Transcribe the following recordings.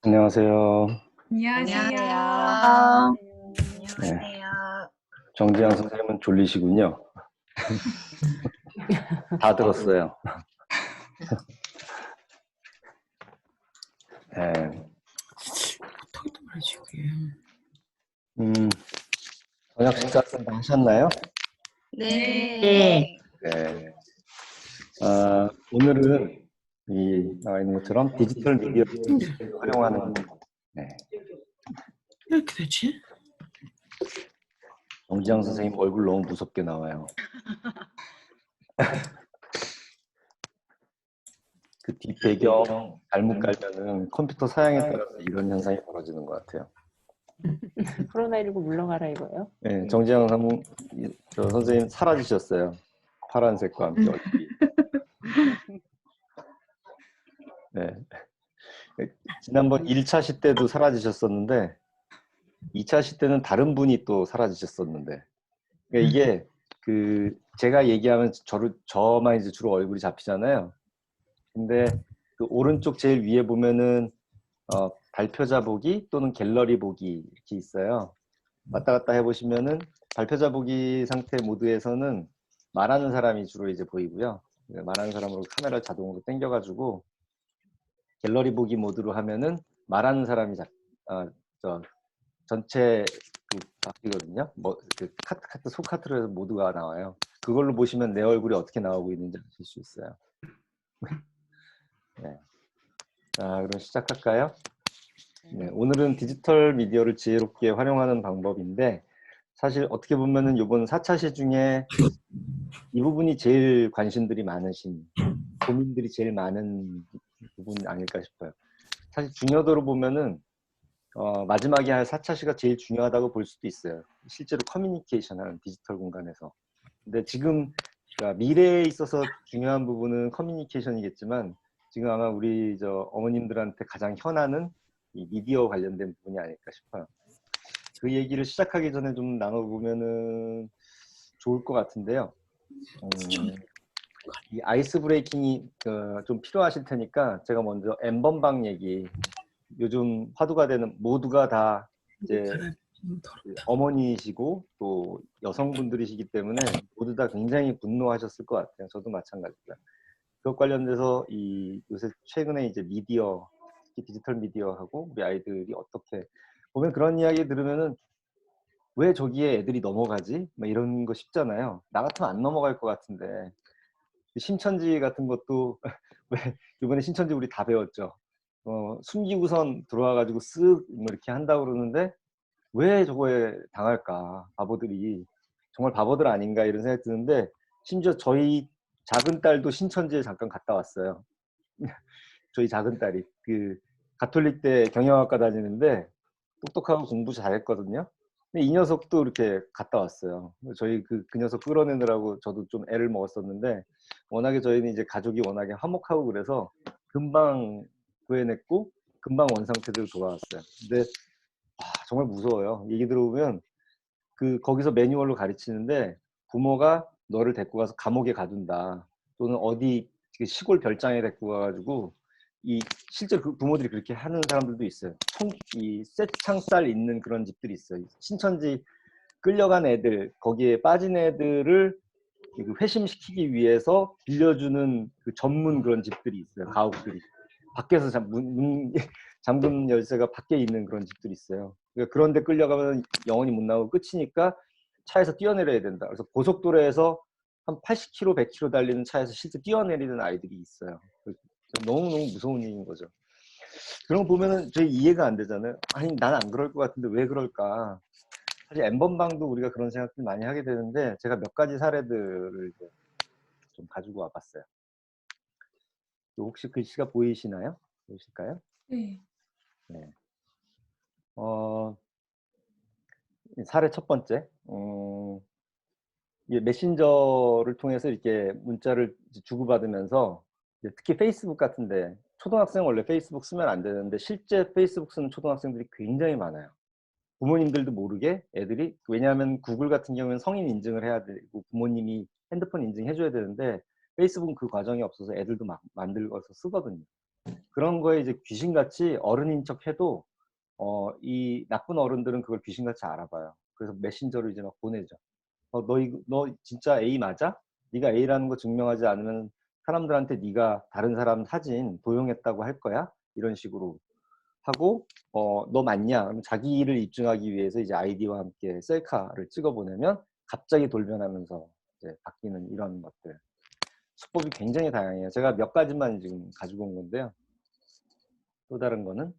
안녕하세요. 안녕하세요. 안녕하세요. 네, 안녕하세요. 정지영 선생님은 졸리시군요. 다 들었어요. 네, 어떻게 말이지 그게. 저녁 식사는 다 하셨나요? 네. 네. 오늘은 나와 있는 것처럼 디지털 미디어를 활용하는 왜 이렇게 되지? 정지영 선생님 얼굴 너무 무섭게 나와요. 그 뒷배경 잘못 깔면은 컴퓨터 사양에 따라서 이런 현상이 벌어지는 것 같아요. 코로나19 물러가라 이거예요? 네, 정지영 선생님 사라지셨어요. 파란색과 함께 얼굴이. 네. 지난번 1차 시 때도 사라지셨었는데 2차 시 때는 다른 분이 또 사라지셨었는데 그러니까 이게 제가 얘기하면 저만 이제 주로 얼굴이 잡히잖아요. 근데 그 오른쪽 제일 위에 보면은 발표자 보기 또는 갤러리 보기 이렇게 있어요. 왔다 갔다 해보시면은 발표자 보기 상태 모드에서는 말하는 사람이 주로 이제 보이고요. 말하는 사람으로 카메라를 자동으로 당겨가지고 갤러리 보기 모드로 하면은 말하는 사람이 전체 바뀌거든요. 카트 소카트로 해서 모드가 나와요. 그걸로 보시면 내 얼굴이 어떻게 나오고 있는지 아실 수 있어요. 네. 자, 그럼 시작할까요? 네, 오늘은 디지털 미디어를 지혜롭게 활용하는 방법인데 사실 어떻게 보면은 이번 4차 시 중에 이 부분이 제일 관심들이 많으신, 고민들이 제일 많은 부분 아닐까 싶어요. 사실 중요도로 보면은 마지막에 할 4차 시가 제일 중요하다고 볼 수도 있어요. 실제로 커뮤니케이션 하는 디지털 공간에서. 근데 지금 미래에 있어서 중요한 부분은 커뮤니케이션이겠지만 지금 아마 우리 어머님들한테 가장 현안은 이 미디어 관련된 부분이 아닐까 싶어요. 그 얘기를 시작하기 전에 좀 나눠보면은 좋을 것 같은데요. 이 아이스 브레이킹이 좀 필요하실 테니까 제가 먼저 엠번방 얘기, 요즘 화두가 되는 모두가 다 이제 어머니이시고 또 여성분들이시기 때문에 모두 다 굉장히 분노하셨을 것 같아요. 저도 마찬가지고요. 그것 관련돼서 요새 최근에 이제 미디어, 특히 디지털 미디어하고 우리 아이들이 어떻게 보면 그런 이야기 들으면은 왜 저기에 애들이 넘어가지? 막 이런 거 싶잖아요. 나 같으면 안 넘어갈 것 같은데. 신천지 같은 것도 왜 이번에 신천지 우리 다 배웠죠. 숨기고선 들어와가지고 쓱 뭐 이렇게 한다고 그러는데 왜 저거에 당할까? 바보들이 정말 바보들 아닌가 이런 생각이 드는데 심지어 저희 작은 딸도 신천지에 잠깐 갔다 왔어요. 저희 작은 딸이 가톨릭대 경영학과 다니는데 똑똑하고 공부 잘했거든요. 근데 이 녀석도 이렇게 갔다 왔어요. 저희 그 녀석 끌어내느라고 저도 좀 애를 먹었었는데 워낙에 저희는 이제 가족이 워낙에 화목하고 그래서 금방 구해냈고 금방 원상태대로 돌아왔어요. 근데 정말 무서워요. 얘기 들어보면 거기서 매뉴얼로 가르치는데 부모가 너를 데리고 가서 감옥에 가둔다 또는 어디 시골 별장에 데리고 가가지고 실제로 그 부모들이 그렇게 하는 사람들도 있어요. 쇠창살 있는 그런 집들이 있어요. 신천지 끌려간 애들, 거기에 빠진 애들을 회심시키기 위해서 빌려주는 전문 그런 집들이 있어요. 가옥들이. 밖에서 잠금 열쇠가 밖에 있는 그런 집들이 있어요. 그러니까 그런데 끌려가면 영원히 못 나오고 끝이니까 차에서 뛰어내려야 된다. 그래서 고속도로에서 한 80km, 100km 달리는 차에서 실제 뛰어내리는 아이들이 있어요. 너무너무 무서운 일인 거죠. 그런 거 보면은 저희 이해가 안 되잖아요. 아니, 난 안 그럴 것 같은데 왜 그럴까? 사실 엠번방도 우리가 그런 생각들 많이 하게 되는데 제가 몇 가지 사례들을 좀 가지고 와봤어요. 혹시 글씨가 보이시나요? 보이실까요? 네. 네. 사례 첫 번째. 메신저를 통해서 이렇게 문자를 주고받으면서 특히 페이스북 같은데 초등학생 원래 페이스북 쓰면 안 되는데 실제 페이스북 쓰는 초등학생들이 굉장히 많아요. 부모님들도 모르게 애들이, 왜냐하면 구글 같은 경우는 성인 인증을 해야 되고 부모님이 핸드폰 인증해줘야 되는데 페이스북은 그 과정이 없어서 애들도 막 만들어서 쓰거든요. 그런 거에 이제 귀신같이 어른인 척 해도 이 나쁜 어른들은 그걸 귀신같이 알아봐요. 그래서 메신저로 이제 막 보내죠. 너 진짜 A 맞아? 네가 A라는 거 증명하지 않으면 사람들한테 네가 다른 사람 사진 도용했다고 할 거야? 이런 식으로 하고 너 맞냐? 그럼 자기를 입증하기 위해서 이제 아이디와 함께 셀카를 찍어 보내면 갑자기 돌변하면서 이제 바뀌는 이런 것들. 수법이 굉장히 다양해요. 제가 몇 가지만 지금 가지고 온 건데요. 또 다른 거는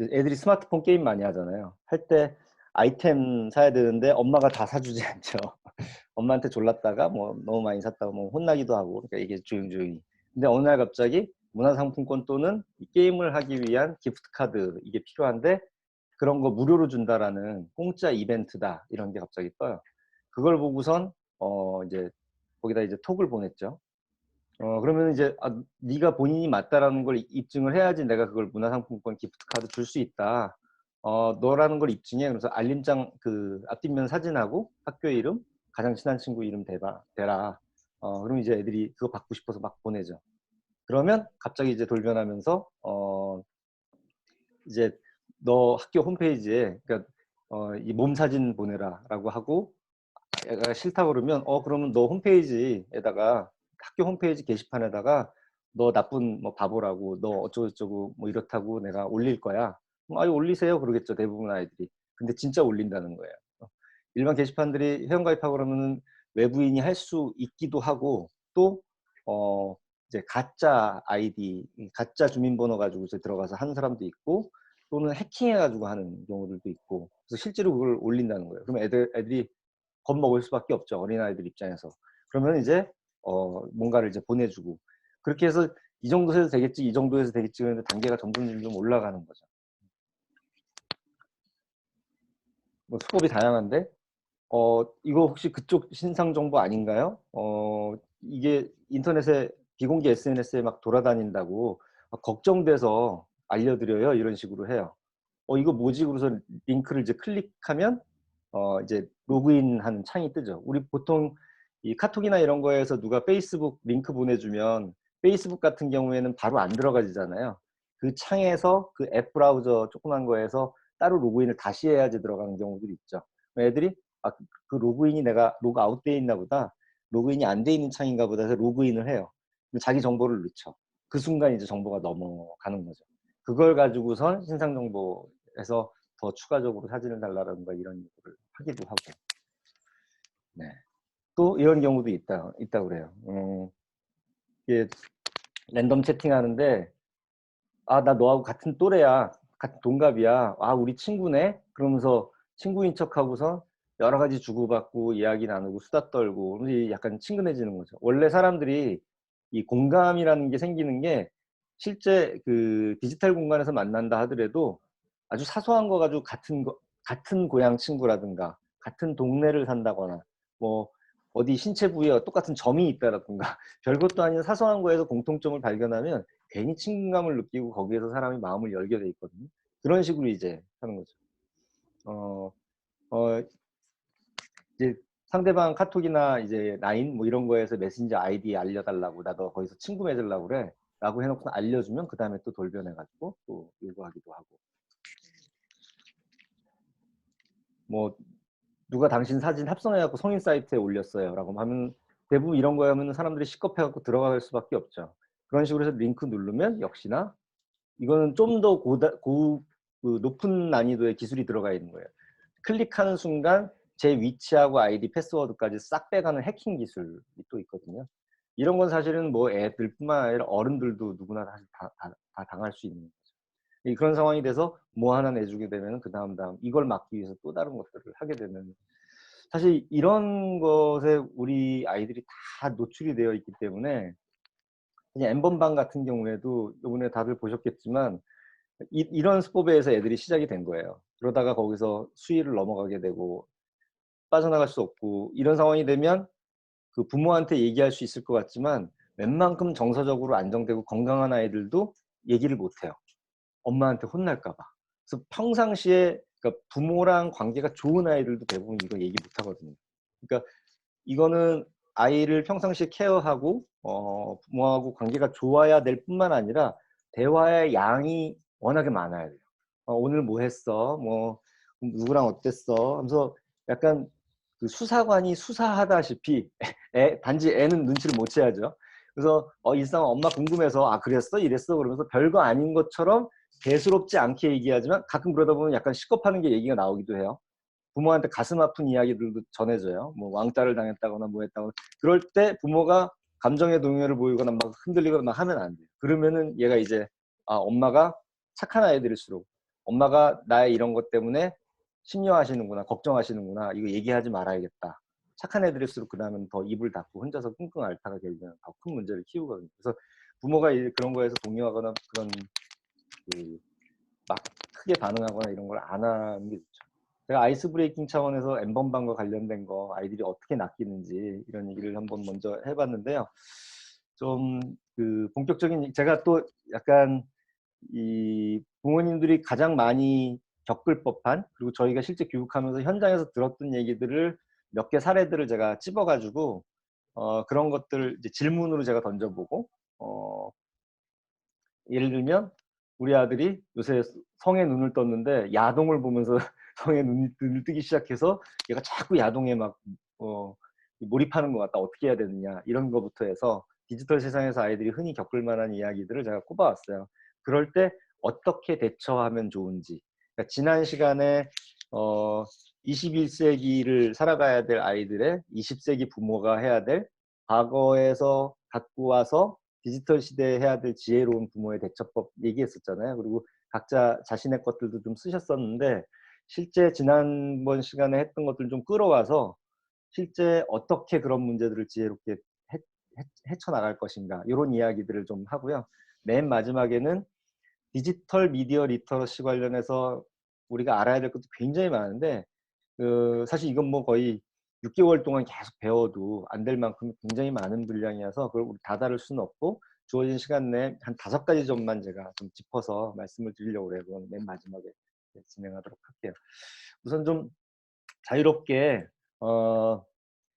애들이 스마트폰 게임 많이 하잖아요. 할 때 아이템 사야 되는데 엄마가 다 사주지 않죠. 엄마한테 졸랐다가 뭐 너무 많이 샀다가 뭐 혼나기도 하고, 그러니까 이게 조용조용히. 근데 어느 날 갑자기 문화상품권 또는 이 게임을 하기 위한 기프트 카드 이게 필요한데 그런 거 무료로 준다라는 공짜 이벤트다 이런 게 갑자기 떠요. 그걸 보고선 이제 거기다 이제 톡을 보냈죠. 그러면 이제 네가 본인이 맞다라는 걸 입증을 해야지 내가 그걸 문화상품권 기프트 카드 줄 수 있다. 너라는 걸 입증해. 그래서 알림장 그 앞뒷면 사진하고 학교 이름, 가장 친한 친구 이름 대라. 그럼 이제 애들이 그거 받고 싶어서 막 보내죠. 그러면 갑자기 이제 돌변하면서 이제 너 학교 홈페이지에 그러니까 이 몸 사진 보내라라고 하고 애가 싫다 그러면 그러면 너 홈페이지에다가 학교 홈페이지 게시판에다가 너 나쁜 뭐 바보라고 너 어쩌고저쩌고 뭐 이렇다고 내가 올릴 거야. 아유 올리세요 그러겠죠 대부분 아이들이. 근데 진짜 올린다는 거예요. 일반 게시판들이 회원가입하고 그러면 외부인이 할 수 있기도 하고 또 이제 가짜 아이디, 가짜 주민번호 가지고 들어가서 하는 사람도 있고 또는 해킹해가지고 하는 경우들도 있고 그래서 실제로 그걸 올린다는 거예요. 그러면 애들이 겁먹을 수밖에 없죠. 어린아이들 입장에서. 그러면 이제 뭔가를 이제 보내주고 그렇게 해서 이 정도 해도 되겠지, 이 정도 해서 되겠지 그런데 단계가 점점 올라가는 거죠. 뭐 수법이 다양한데 이거 혹시 그쪽 신상 정보 아닌가요? 이게 인터넷에 비공개 SNS에 막 돌아다닌다고 걱정돼서 알려드려요. 이런 식으로 해요. 이거 뭐지? 그래서 링크를 이제 클릭하면 이제 로그인하는 창이 뜨죠. 우리 보통 이 카톡이나 이런 거에서 누가 페이스북 링크 보내주면 페이스북 같은 경우에는 바로 안 들어가지잖아요. 그 창에서 그 앱 브라우저 조그만 거에서 따로 로그인을 다시 해야지 들어가는 경우들이 있죠. 애들이 그 로그인이 내가 로그아웃 돼 있나 보다. 로그인이 안 돼 있는 창인가 보다 해서 로그인을 해요. 자기 정보를 넣죠. 그 순간 이제 정보가 넘어가는 거죠. 그걸 가지고선 신상 정보에서 더 추가적으로 사진을 달라든가 이런 요구를 하기도 하고. 네. 또 이런 경우도 있다 그래요. 이게 랜덤 채팅하는데 나 너하고 같은 또래야, 같은 동갑이야, 우리 친구네 그러면서 친구인 척하고서 여러 가지 주고받고 이야기 나누고 수다 떨고 그러면서 약간 친근해지는 거죠. 원래 사람들이 이 공감이라는 게 생기는 게 실제 그 디지털 공간에서 만난다 하더라도 아주 사소한 거 가지고 같은 고향 친구라든가 같은 동네를 산다거나 뭐 어디 신체 부위에 똑같은 점이 있다라든가 별것도 아닌 사소한 거에서 공통점을 발견하면 괜히 친근감을 느끼고 거기에서 사람이 마음을 열게 돼 있거든요. 그런 식으로 이제 하는 거죠. 이제 상대방 카톡이나 이제 라인 뭐 이런 거에서 메신저 아이디 알려달라고 나 너 거기서 친구 맺으려고 그래 라고 해놓고 알려주면 그 다음에 또 돌변해가지고 또 요구하기도 하고 뭐 누가 당신 사진 합성해갖고 성인 사이트에 올렸어요 라고 하면 대부분 이런 거 하면 사람들이 시겁해갖고 들어갈 수밖에 없죠. 그런 식으로 해서 링크 누르면 역시나 이거는 좀 더 그 높은 난이도의 기술이 들어가 있는 거예요. 클릭하는 순간 제 위치하고 아이디 패스워드까지 싹 빼가는 해킹 기술이 또 있거든요. 이런 건 사실은 뭐 애들뿐만 아니라 어른들도 누구나 사실 다 당할 수 있는 거죠. 그런 상황이 돼서 뭐 하나 내주게 되면 그 다음 이걸 막기 위해서 또 다른 것들을 하게 되는 사실 이런 것에 우리 아이들이 다 노출이 되어 있기 때문에 그냥 엠번방 같은 경우에도 이번에 다들 보셨겠지만 이런 수법에 의해서 애들이 시작이 된 거예요. 그러다가 거기서 수위를 넘어가게 되고 빠져나갈 수 없고 이런 상황이 되면 그 부모한테 얘기할 수 있을 것 같지만 웬만큼 정서적으로 안정되고 건강한 아이들도 얘기를 못해요. 엄마한테 혼날까 봐. 그래서 평상시에 그러니까 부모랑 관계가 좋은 아이들도 대부분 이거 얘기 못하거든요. 그러니까 이거는 아이를 평상시에 케어하고 부모하고 관계가 좋아야 될 뿐만 아니라 대화의 양이 워낙에 많아야 돼요. 오늘 뭐 했어? 뭐 누구랑 어땠어? 하면서 약간 그 수사관이 수사하다시피 단지 애는 눈치를 못 채야죠. 그래서 일상 엄마 궁금해서 그랬어? 이랬어? 그러면서 별거 아닌 것처럼 대수롭지 않게 얘기하지만 가끔 그러다 보면 약간 식겁하는 게 얘기가 나오기도 해요. 부모한테 가슴 아픈 이야기들도 전해줘요. 뭐 왕따를 당했다거나 뭐 했다거나. 그럴 때 부모가 감정의 동요를 보이거나 막 흔들리거나 막 하면 안 돼요. 그러면은 얘가 이제 엄마가 착한 아이들일수록 엄마가 나의 이런 것 때문에 심려하시는구나, 걱정하시는구나, 이거 얘기하지 말아야겠다. 착한 애들일수록 그 다음엔 더 입을 닫고 혼자서 끙끙 앓다가 결국은 더 큰 문제를 키우거든요. 그래서 부모가 그런 거에서 동요하거나 그런 막 크게 반응하거나 이런 걸 안 하는 게 좋죠. 제가 아이스 브레이킹 차원에서 N번방과 관련된 거 아이들이 어떻게 낚이는지 이런 얘기를 한번 먼저 해봤는데요. 좀 본격적인 제가 또 약간 이 부모님들이 가장 많이 겪을 법한 그리고 저희가 실제 교육하면서 현장에서 들었던 얘기들을 몇 개 사례들을 제가 찝어가지고 그런 것들 이제 질문으로 제가 던져보고 예를 들면 우리 아들이 요새 성에 눈을 떴는데 야동을 보면서 성에 눈을 뜨기 시작해서 얘가 자꾸 야동에 막 몰입하는 것 같다. 어떻게 해야 되느냐 이런 거부터 해서 디지털 세상에서 아이들이 흔히 겪을 만한 이야기들을 제가 꼽아왔어요. 그럴 때 어떻게 대처하면 좋은지. 그러니까 지난 시간에 21세기를 살아가야 될 아이들의 20세기 부모가 해야 될 과거에서 갖고 와서 디지털 시대에 해야 될 지혜로운 부모의 대처법 얘기했었잖아요. 그리고 각자 자신의 것들도 좀 쓰셨었는데 실제 지난번 시간에 했던 것들 좀 끌어와서 실제 어떻게 그런 문제들을 지혜롭게 헤쳐나갈 것인가 이런 이야기들을 좀 하고요. 맨 마지막에는 디지털 미디어 리터러시 관련해서 우리가 알아야 될 것도 굉장히 많은데 사실 이건 뭐 거의 6개월 동안 계속 배워도 안 될 만큼 굉장히 많은 분량이어서 그걸 우리 다 다룰 수는 없고 주어진 시간 내에 한 5가지 점만 제가 좀 짚어서 말씀을 드리려고 해요. 그건 맨 마지막에 진행하도록 할게요. 우선 좀 자유롭게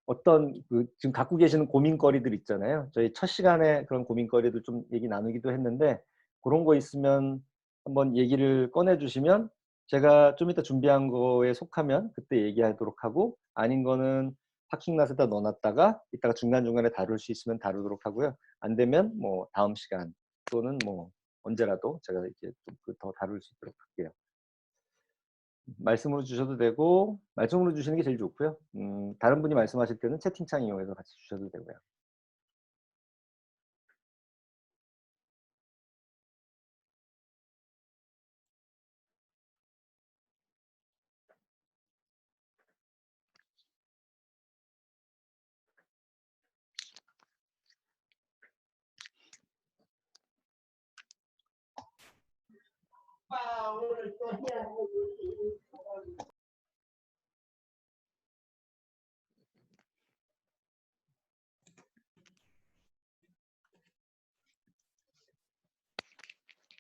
어떤 지금 갖고 계시는 고민거리들 있잖아요. 저희 첫 시간에 그런 고민거리들 좀 얘기 나누기도 했는데 그런 거 있으면 한번 얘기를 꺼내주시면 제가 좀 이따 준비한 거에 속하면 그때 얘기하도록 하고 아닌 거는 파킹랏에다 넣어놨다가 이따가 중간중간에 다룰 수 있으면 다루도록 하고요. 안 되면 뭐 다음 시간 또는 뭐 언제라도 제가 이렇게 좀 더 다룰 수 있도록 할게요. 말씀으로 주셔도 되고 말씀으로 주시는 게 제일 좋고요. 다른 분이 말씀하실 때는 채팅창 이용해서 같이 주셔도 되고요.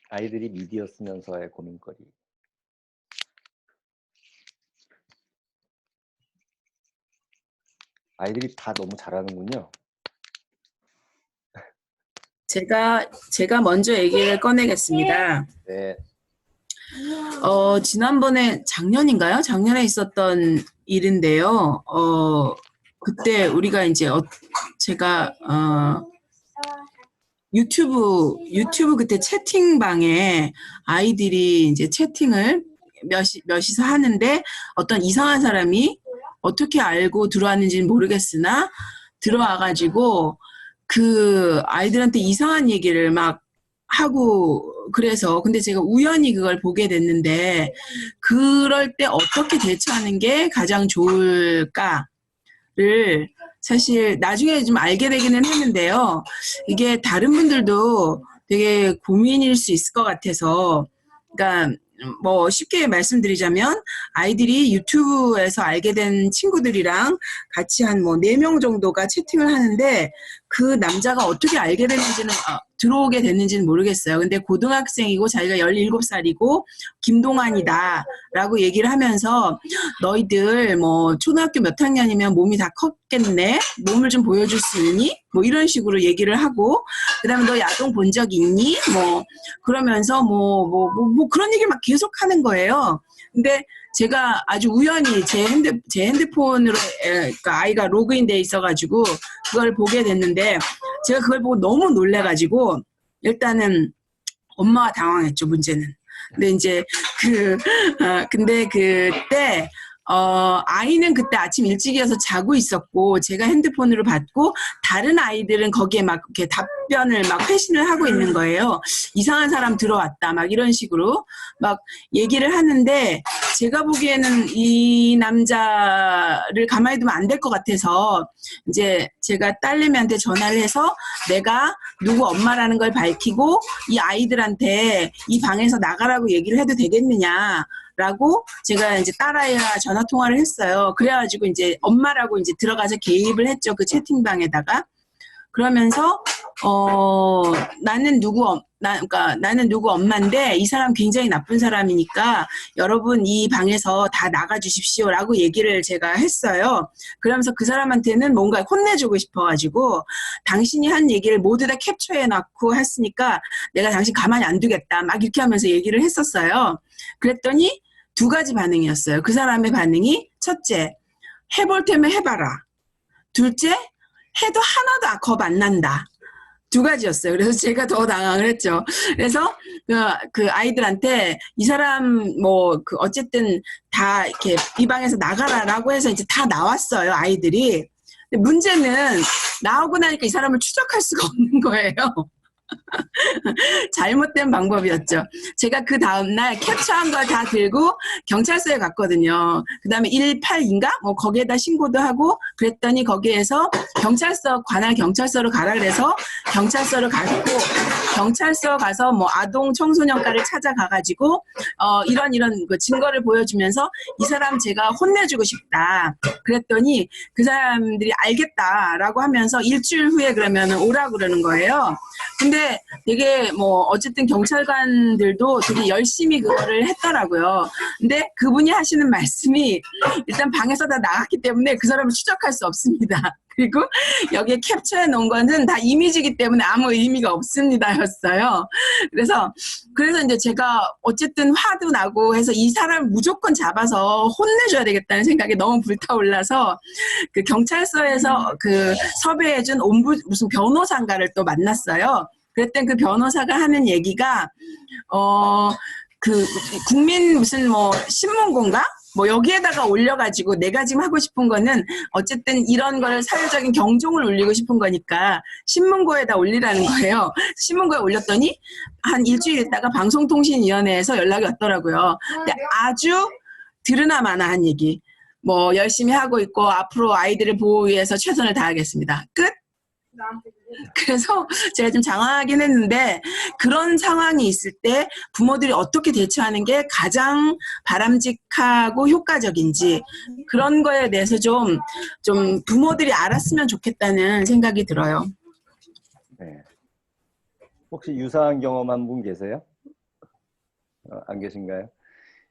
아이들이 미디어 쓰면서의 고민거리. 아이들이 다 너무 잘하는군요. 제가 먼저 얘기를 꺼내겠습니다. 네. 지난번에 작년인가요? 작년에 있었던 일인데요. 그때 우리가 이제 제가 유튜브 그때 채팅방에 아이들이 이제 채팅을 몇이서 하는데 어떤 이상한 사람이 어떻게 알고 들어왔는지는 모르겠으나 들어와가지고 그 아이들한테 이상한 얘기를 막 하고 그래서 근데 제가 우연히 그걸 보게 됐는데 그럴 때 어떻게 대처하는 게 가장 좋을까를 사실 나중에 좀 알게 되기는 했는데요. 이게 다른 분들도 되게 고민일 수 있을 것 같아서 그러니까 뭐 쉽게 말씀드리자면 아이들이 유튜브에서 알게 된 친구들이랑 같이 한 뭐 4명 정도가 채팅을 하는데 그 남자가 어떻게 알게 됐는지는 들어오게 됐는지는 모르겠어요. 근데 고등학생이고 자기가 17살이고 김동완이다라고 얘기를 하면서 너희들 뭐 초등학교 몇 학년이면 몸이 다 컸겠네? 몸을 좀 보여줄 수 있니? 뭐 이런 식으로 얘기를 하고 그다음에 너 야동 본 적 있니? 뭐 그러면서 뭐 그런 얘기를 막 계속 하는 거예요. 근데 제가 아주 우연히 제 핸드폰으로 그러니까 아이가 로그인돼 있어가지고 그걸 보게 됐는데 제가 그걸 보고 너무 놀래가지고 일단은 엄마가 당황했죠, 문제는. 근데 이제 근데 그때 아이는 그때 아침 일찍이어서 자고 있었고 제가 핸드폰으로 받고 다른 아이들은 거기에 막 이렇게 답변을 막 회신을 하고 있는 거예요. 이상한 사람 들어왔다 막 이런 식으로 막 얘기를 하는데 제가 보기에는 이 남자를 가만히 두면 안 될 것 같아서 이제 제가 딸내미한테 전화를 해서 내가 누구 엄마라는 걸 밝히고 이 아이들한테 이 방에서 나가라고 얘기를 해도 되겠느냐 라고 제가 이제 딸아이와 전화 통화를 했어요. 그래가지고 이제 엄마라고 이제 들어가서 개입을 했죠. 그 채팅방에다가. 그러면서 나는 누구 엄마인데 이 사람 굉장히 나쁜 사람이니까 여러분 이 방에서 다 나가 주십시오라고 얘기를 제가 했어요. 그러면서 그 사람한테는 뭔가 혼내주고 싶어가지고 당신이 한 얘기를 모두 다 캡처해 놨고 했으니까 내가 당신 가만히 안 두겠다 막 이렇게 하면서 얘기를 했었어요. 그랬더니 두 가지 반응이었어요. 그 사람의 반응이 첫째, 해볼 테면 해봐라. 둘째, 해도 하나도 겁 안 난다. 두 가지였어요. 그래서 제가 더 당황을 했죠. 그래서 그 아이들한테 이 사람 어쨌든 다 이렇게 이 방에서 나가라라고 해서 이제 다 나왔어요. 아이들이. 근데 문제는 나오고 나니까 이 사람을 추적할 수가 없는 거예요. 잘못된 방법이었죠. 제가 그 다음날 캡처한 걸 다 들고 경찰서에 갔거든요. 그 다음에 182인가? 거기에다 신고도 하고 그랬더니 거기에서 관할 경찰서로 가라 그래서 경찰서를 갔고 경찰서 가서 아동 청소년과를 찾아가가지고 이런 그 증거를 보여주면서 이 사람 제가 혼내주고 싶다. 그랬더니 그 사람들이 알겠다라고 하면서 일주일 후에 그러면 오라고 그러는 거예요. 근데 되게 어쨌든 경찰관들도 되게 열심히 그거를 했더라고요. 근데 그분이 하시는 말씀이 일단 방에서 다 나갔기 때문에 그 사람을 추적할 수 없습니다. 그리고 여기에 캡처해 놓은 거는 다 이미지이기 때문에 아무 의미가 없습니다였어요. 그래서 이제 제가 어쨌든 화도 나고 해서 이 사람을 무조건 잡아서 혼내줘야 되겠다는 생각이 너무 불타올라서 그 경찰서에서 그 섭외해준 무슨 변호사인가를 또 만났어요. 그랬더니 그 변호사가 하는 얘기가 그 국민 무슨 신문고인가? 여기에다가 올려가지고 내가 지금 하고 싶은 거는 어쨌든 이런 걸 사회적인 경종을 울리고 싶은 거니까 신문고에다 올리라는 거예요. 신문고에 올렸더니 한 일주일 있다가 방송통신위원회에서 연락이 왔더라고요. 근데 아주 들으나 마나 한 얘기. 열심히 하고 있고 앞으로 아이들을 보호하기 위해서 최선을 다하겠습니다. 끝? 그래서 제가 좀 장황하긴 했는데 그런 상황이 있을 때 부모들이 어떻게 대처하는 게 가장 바람직하고 효과적인지 그런 거에 대해서 좀 부모들이 알았으면 좋겠다는 생각이 들어요. 네. 혹시 유사한 경험한 분 계세요? 안 계신가요?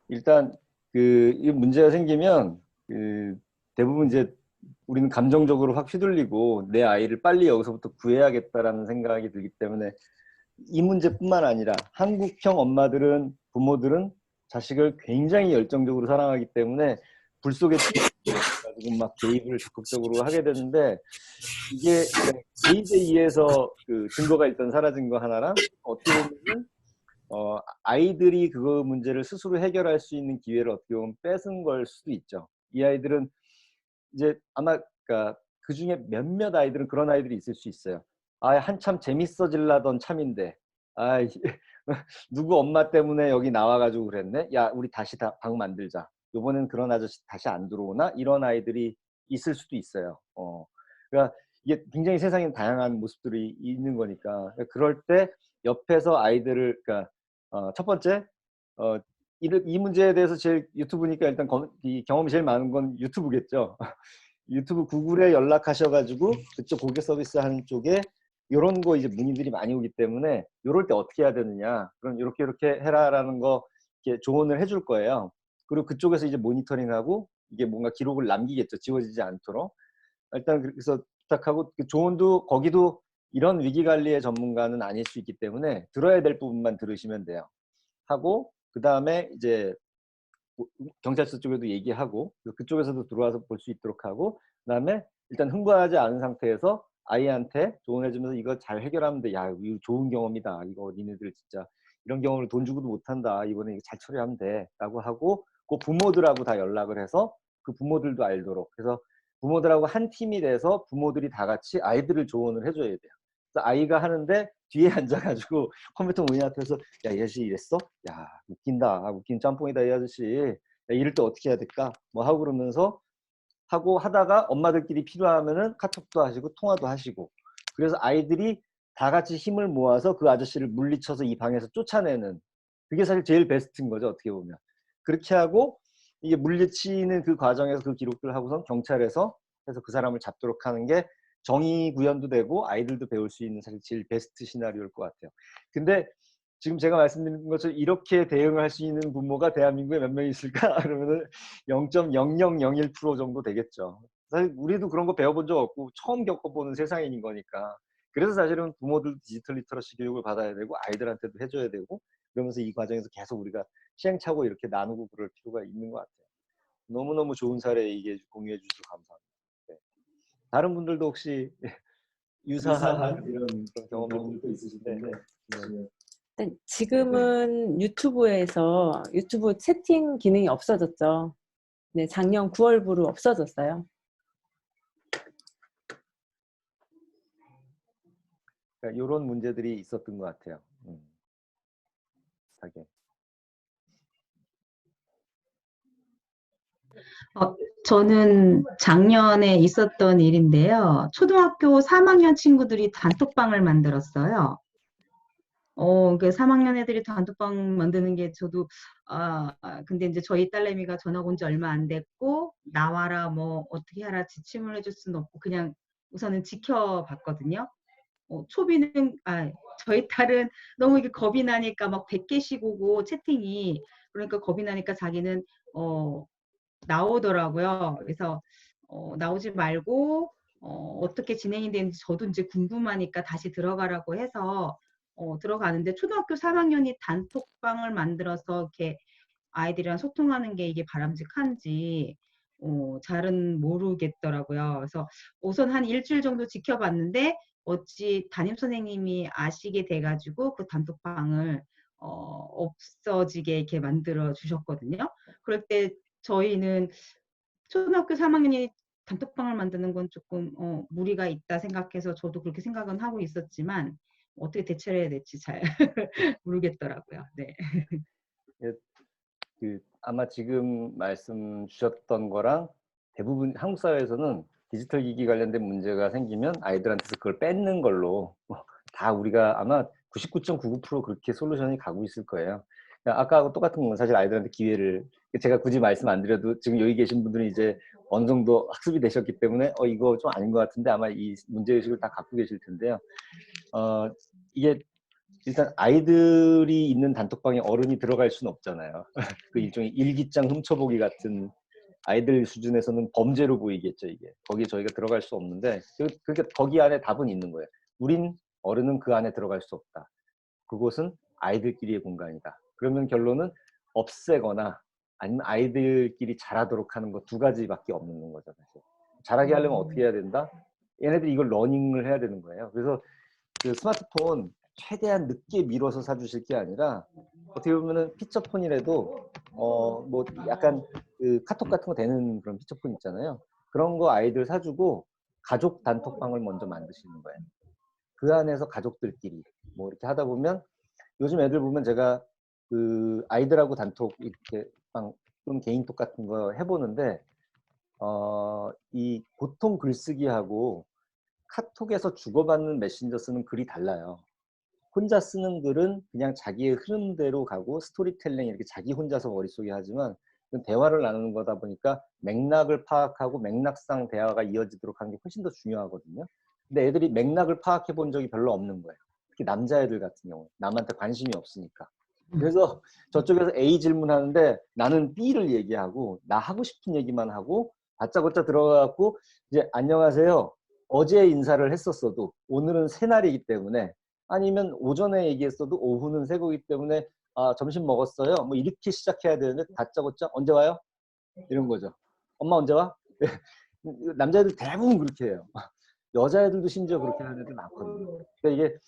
일단 이 문제가 생기면 대부분 이제 우리는 감정적으로 확 휘둘리고 내 아이를 빨리 여기서부터 구해야겠다라는 생각이 들기 때문에 이 문제뿐만 아니라 한국형 부모들은 자식을 굉장히 열정적으로 사랑하기 때문에 불 속에 가지고 막 개입을 적극적으로 하게 되는데 이게 개입에 의해서 그 증거가 일단 사라진 거 하나랑 어떻게 보면 아이들이 그 문제를 스스로 해결할 수 있는 기회를 어떻게 보면 뺏은 걸 수도 있죠. 이 아이들은 이제 아마 그 중에 몇몇 아이들은 그런 아이들이 있을 수 있어요. 한참 재밌어질라던 참인데 누구 엄마 때문에 여기 나와가지고 그랬네. 야 우리 다시 방 만들자. 이번엔 그런 아저씨 다시 안 들어오나? 이런 아이들이 있을 수도 있어요. 그러니까 이게 굉장히 세상에 다양한 모습들이 있는 거니까 그럴 때 옆에서 아이들을 첫 번째 이 문제에 대해서 제일 유튜브니까 일단 이 경험이 제일 많은 건 유튜브겠죠. 유튜브 구글에 연락하셔가지고 그쪽 고객 서비스 하는 쪽에 이런 거 이제 문의들이 많이 오기 때문에 이럴 때 어떻게 해야 되느냐. 그럼 이렇게 해라라는 거 이렇게 조언을 해줄 거예요. 그리고 그쪽에서 이제 모니터링하고 이게 뭔가 기록을 남기겠죠. 지워지지 않도록. 일단 그래서 부탁하고 그 조언도 거기도 이런 위기 관리의 전문가는 아닐 수 있기 때문에 들어야 될 부분만 들으시면 돼요. 하고 그 다음에 이제 경찰서 쪽에도 얘기하고 그쪽에서도 들어와서 볼 수 있도록 하고 그다음에 일단 흥분하지 않은 상태에서 아이한테 조언해주면서 이거 잘 해결하면 돼. 야, 이거 좋은 경험이다. 이거 니네들 진짜 이런 경험을 돈 주고도 못한다. 이번에 이거 잘 처리하면 돼. 라고 하고 그 부모들하고 다 연락을 해서 그 부모들도 알도록 그래서 부모들하고 한 팀이 돼서 부모들이 다 같이 아이들을 조언을 해줘야 돼요. 그래서 아이가 하는데 뒤에 앉아가지고 컴퓨터 모니터 앞에서 야, 이 아저씨 이랬어? 야, 웃긴다. 웃긴 짬뽕이다, 이 아저씨. 야, 이럴 때 어떻게 해야 될까? 뭐 하고 그러면서 하고 하다가 엄마들끼리 필요하면은 카톡도 하시고 통화도 하시고 그래서 아이들이 다 같이 힘을 모아서 그 아저씨를 물리쳐서 이 방에서 쫓아내는 그게 사실 제일 베스트인 거죠. 어떻게 보면. 그렇게 하고 이게 물리치는 그 과정에서 그 기록들을 하고선 경찰에서 해서 그 사람을 잡도록 하는 게 정의 구현도 되고 아이들도 배울 수 있는 사실 제일 베스트 시나리오일 것 같아요. 근데 지금 제가 말씀드린 것처럼 이렇게 대응을 할 수 있는 부모가 대한민국에 몇 명 있을까? 그러면은 0.0001% 정도 되겠죠. 사실 우리도 그런 거 배워본 적 없고 처음 겪어보는 세상인 거니까. 그래서 사실은 부모들도 디지털 리터러시 교육을 받아야 되고 아이들한테도 해줘야 되고 그러면서 이 과정에서 계속 우리가 시행착오 이렇게 나누고 그럴 필요가 있는 것 같아요. 너무너무 좋은 사례 이게 공유해 주셔서 감사합니다. 네. 다른 분들도 혹시 유사한 이런 경험들도 있으실 텐데 지금은 유튜브에서 유튜브 채팅 기능이 없어졌죠. 네, 작년 9월부로 없어졌어요. 그러니까 이런 문제들이 있었던 것 같아요. 하게. 저는 작년에 있었던 일인데요. 초등학교 3학년 친구들이 단톡방을 만들었어요. 그 3학년 애들이 단톡방 만드는 게 저도, 근데 이제 저희 딸내미가 전학 온 지 얼마 안 됐고, 나와라, 뭐, 어떻게 하라 지침을 해줄 수는 없고, 그냥 우선은 지켜봤거든요. 초비는, 저희 딸은 너무 이게 겁이 나니까 막 100개씩 오고 채팅이, 그러니까 겁이 나니까 자기는, 나오더라고요. 그래서 나오지 말고 어떻게 진행이 되는지 저도 이제 궁금하니까 다시 들어가라고 해서 들어가는데 초등학교 3학년이 단톡방을 만들어서 이렇게 아이들이랑 소통하는 게 이게 바람직한지 잘은 모르겠더라고요. 그래서 우선 한 일주일 정도 지켜봤는데 어찌 담임 선생님이 아시게 돼가지고 그 단톡방을 없어지게 이렇게 만들어 주셨거든요. 그럴 때 저희는 초등학교 3학년이 단톡방을 만드는 건 조금 무리가 있다 생각해서 저도 그렇게 생각은 하고 있었지만 어떻게 대처를 해야 될지 잘 모르겠더라고요. 네. 아마 지금 말씀 주셨던 거랑 대부분 한국 사회에서는 디지털 기기 관련된 문제가 생기면 아이들한테서 그걸 뺏는 걸로 다 우리가 아마 99.99% 그렇게 솔루션이 가고 있을 거예요. 아까하고 똑같은 건 사실 아이들한테 기회를 제가 굳이 말씀 안 드려도 지금 여기 계신 분들은 이제 어느 정도 학습이 되셨기 때문에 이거 좀 아닌 것 같은데 아마 이 문제의식을 다 갖고 계실 텐데요. 이게 일단 아이들이 있는 단톡방에 어른이 들어갈 수는 없잖아요. 그 일종의 일기장 훔쳐보기 같은 아이들 수준에서는 범죄로 보이겠죠, 이게. 거기에 저희가 들어갈 수 없는데, 그러니까 거기 안에 답은 있는 거예요. 우린 어른은 그 안에 들어갈 수 없다. 그곳은 아이들끼리의 공간이다. 그러면 결론은 없애거나 아니면 아이들끼리 잘하도록 하는 거 두 가지밖에 없는 거죠, 사실. 잘하게 하려면 어떻게 해야 된다? 얘네들이 이걸 러닝을 해야 되는 거예요. 그래서 그 스마트폰 최대한 늦게 미뤄서 사주실 게 아니라 어떻게 보면은 피처폰이라도 뭐 약간 그 카톡 같은 거 되는 그런 피처폰 있잖아요. 그런 거 아이들 사주고 가족 단톡방을 먼저 만드시는 거예요. 그 안에서 가족들끼리 뭐 이렇게 하다 보면 요즘 애들 보면 제가 그 아이들하고 단톡 이렇게 좀 개인톡 같은 거 해보는데 이 보통 글쓰기하고 카톡에서 주고받는 메신저 쓰는 글이 달라요. 혼자 쓰는 글은 그냥 자기의 흐름대로 가고 스토리텔링 이렇게 자기 혼자서 머릿속에 하지만 대화를 나누는 거다 보니까 맥락을 파악하고 맥락상 대화가 이어지도록 하는 게 훨씬 더 중요하거든요. 근데 애들이 맥락을 파악해 본 적이 별로 없는 거예요. 특히 남자애들 같은 경우 남한테 관심이 없으니까. 그래서 저쪽에서 A 질문하는데 나는 B를 얘기하고 나 하고 싶은 얘기만 하고 다짜고짜 들어가고 이제 안녕하세요. 어제 인사를 했었어도 오늘은 새날이기 때문에 아니면 오전에 얘기했어도 오후는 새거기 때문에 아, 점심 먹었어요. 뭐 이렇게 시작해야 되는데 다짜고짜 언제 와요? 이런 거죠. 엄마 언제 와? 남자애들 대부분 그렇게 해요. 여자애들도 심지어 그렇게 하는 애들 많거든요. 그러니까 이게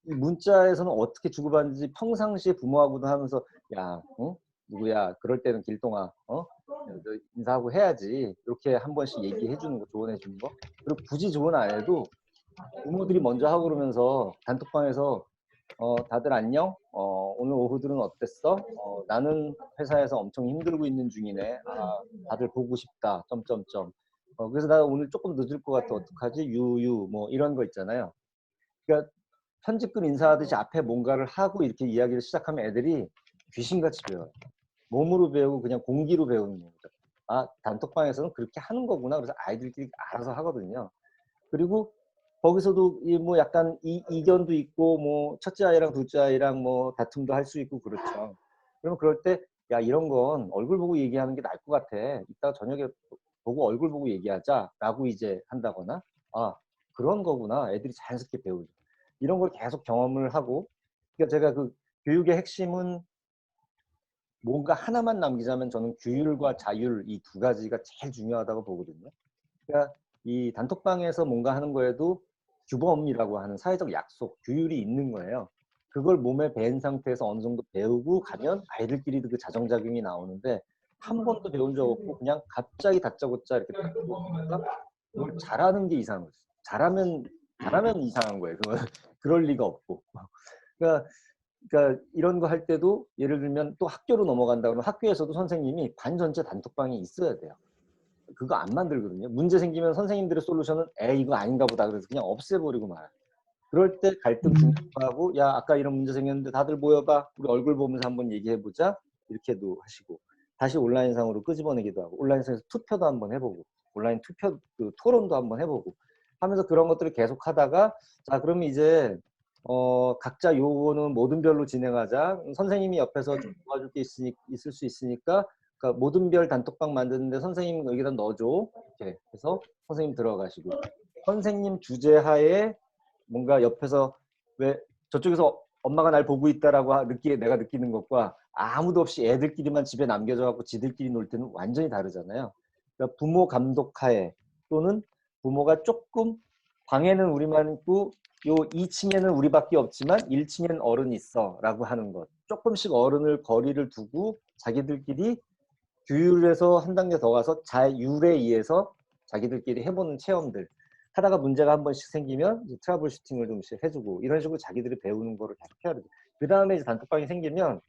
이 문자에서는 어떻게 주고받는지 평상시에 부모하고도 하면서 야, 응? 누구야? 그럴 때는 길동아, 너 인사하고 해야지. 이렇게 한 번씩 얘기해 주는 거, 조언해 주는 거. 그리고 굳이 조언 안 해도 부모들이 먼저 하고 그러면서 단톡방에서 다들 안녕? 오늘 오후들은 어땠어? 나는 회사에서 엄청 힘들고 있는 중이네. 아, 다들 보고 싶다. 점점점. 그래서 나 오늘 조금 늦을 것 같아. 어떡하지? 유유 뭐 이런 거 있잖아요. 그러니까 편집글 인사하듯이 앞에 뭔가를 하고 이렇게 이야기를 시작하면 애들이 귀신같이 배워요. 몸으로 배우고 그냥 공기로 배우는 거죠. 아, 단톡방에서는 그렇게 하는 거구나. 그래서 아이들끼리 알아서 하거든요. 그리고 거기서도 뭐 약간 이견도 있고 뭐 첫째 아이랑 둘째 아이랑 뭐 다툼도 할 수 있고 그렇죠. 그러면 그럴 때 야, 이런 건 얼굴 보고 얘기하는 게 나을 것 같아. 이따가 저녁에 보고 얼굴 보고 얘기하자라고 이제 한다거나 아, 그런 거구나. 애들이 자연스럽게 배우죠. 이런 걸 계속 경험을 하고 그러니까 제가 그 교육의 핵심은 뭔가 하나만 남기자면 저는 규율과 자율 이 두 가지가 제일 중요하다고 보거든요. 그러니까 이 단톡방에서 뭔가 하는 거에도 규범이라고 하는 사회적 약속, 규율이 있는 거예요. 그걸 몸에 배인 상태에서 어느 정도 배우고 가면 아이들끼리도 그 자정작용이 나오는데 한 번도 배운 적 없고 그냥 갑자기 다짜고짜 이렇게 딱 보니까 그걸 잘하는 게 이상한 거죠. 잘하면 이상한 거예요. 그건 그럴 리가 없고. 그러니까 이런 거 할 때도 예를 들면 또 학교로 넘어간다 그러면 학교에서도 선생님이 반 전체 단톡방이 있어야 돼요. 그거 안 만들거든요. 문제 생기면 선생님들의 솔루션은 에이 이거 아닌가 보다 그래서 그냥 없애버리고 말아요. 그럴 때 갈등 중립하고 야 아까 이런 문제 생겼는데 다들 모여봐 우리 얼굴 보면서 한번 얘기해보자 이렇게도 하시고 다시 온라인상으로 끄집어내기도 하고 온라인상에서 투표도 한번 해보고 온라인 투표 그 토론도 한번 해보고 하면서 그런 것들을 계속 하다가 자 그러면 이제 각자 요거는 모든 별로 진행하자 선생님이 옆에서 좀 도와줄 게 있을 수 있으니까 그러니까 모든 별 단톡방 만드는데 선생님 여기다 넣어줘 이렇게 해서 선생님 들어가시고 선생님 주제하에 뭔가 옆에서 왜 저쪽에서 엄마가 날 보고 있다라고 내가 느끼는 것과 아무도 없이 애들끼리만 집에 남겨져 갖고 지들끼리 놀 때는 완전히 다르잖아요. 그러니까 부모 감독하에 또는 부모가 조금 방에는 우리만 있고 요 2층에는 우리밖에 없지만 1층엔 어른이 있어 라고 하는 것. 조금씩 어른을 거리를 두고 자기들끼리 규율에서 한 단계 더 가서 자율에 의해서 자기들끼리 해보는 체험들 하다가 문제가 한 번씩 생기면 이제 트러블 슈팅을 좀씩 해주고 이런 식으로 자기들이 배우는 거를 계속 해야 되죠. 그 다음에 이제 단톡방이 생기면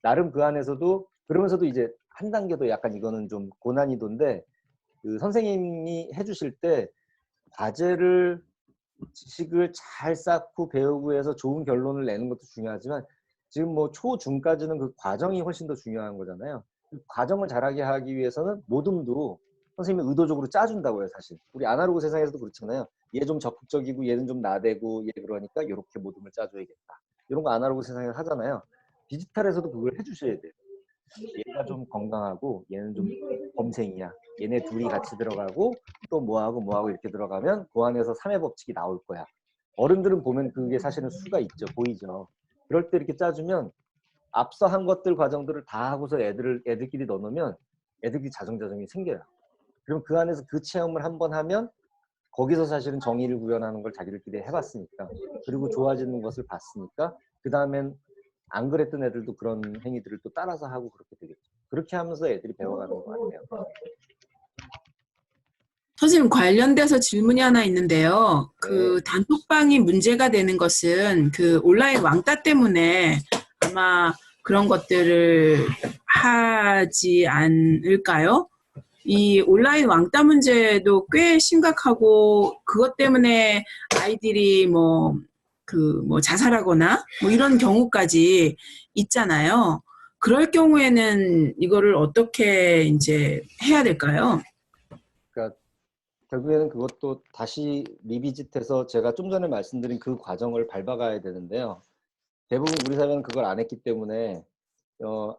나름 그 안에서도 그러면서도 이제 한 단계 더 약간 이거는 좀 고난이도인데 그 선생님이 해주실 때 과제를 지식을 잘 쌓고 배우고 해서 좋은 결론을 내는 것도 중요하지만 지금 뭐 초, 중까지는 그 과정이 훨씬 더 중요한 거잖아요. 그 과정을 잘하게 하기 위해서는 모둠도 선생님이 의도적으로 짜준다고요, 사실. 우리 아날로그 세상에서도 그렇잖아요. 얘 좀 적극적이고 얘는 좀 나대고 얘 그러니까 이렇게 모둠을 짜줘야겠다. 이런 거 아날로그 세상에서 하잖아요. 디지털에서도 그걸 해주셔야 돼요. 얘가 좀 건강하고 얘는 좀 범생이야. 얘네 둘이 같이 들어가고 또 뭐하고 이렇게 들어가면 그 안에서 3회 법칙이 나올 거야. 어른들은 보면 그게 사실은 수가 있죠. 보이죠. 그럴 때 이렇게 짜주면 앞서 한 것들 과정들을 다 하고서 애들끼리 넣어놓으면 애들끼리 자정자정이 생겨요. 그럼 그 안에서 그 체험을 한번 하면 거기서 사실은 정의를 구현하는 걸 자기들끼리 해봤으니까 그리고 좋아지는 것을 봤으니까 그 다음엔 안 그랬던 애들도 그런 행위들을 또 따라서 하고 그렇게 되겠죠. 그렇게 하면서 애들이 배워가는 것 같아요. 선생님 관련돼서 질문이 하나 있는데요. 그 단톡방이 문제가 되는 것은 그 온라인 왕따 때문에 아마 그런 것들을 하지 않을까요? 이 온라인 왕따 문제도 꽤 심각하고 그것 때문에 아이들이 뭐 자살하거나 뭐 이런 경우까지 있잖아요. 그럴 경우에는 이거를 어떻게 이제 해야 될까요? 그러니까 결국에는 그것도 다시 리비짓해서 제가 좀 전에 말씀드린 그 과정을 밟아가야 되는데요. 대부분 우리 사회는 그걸 안 했기 때문에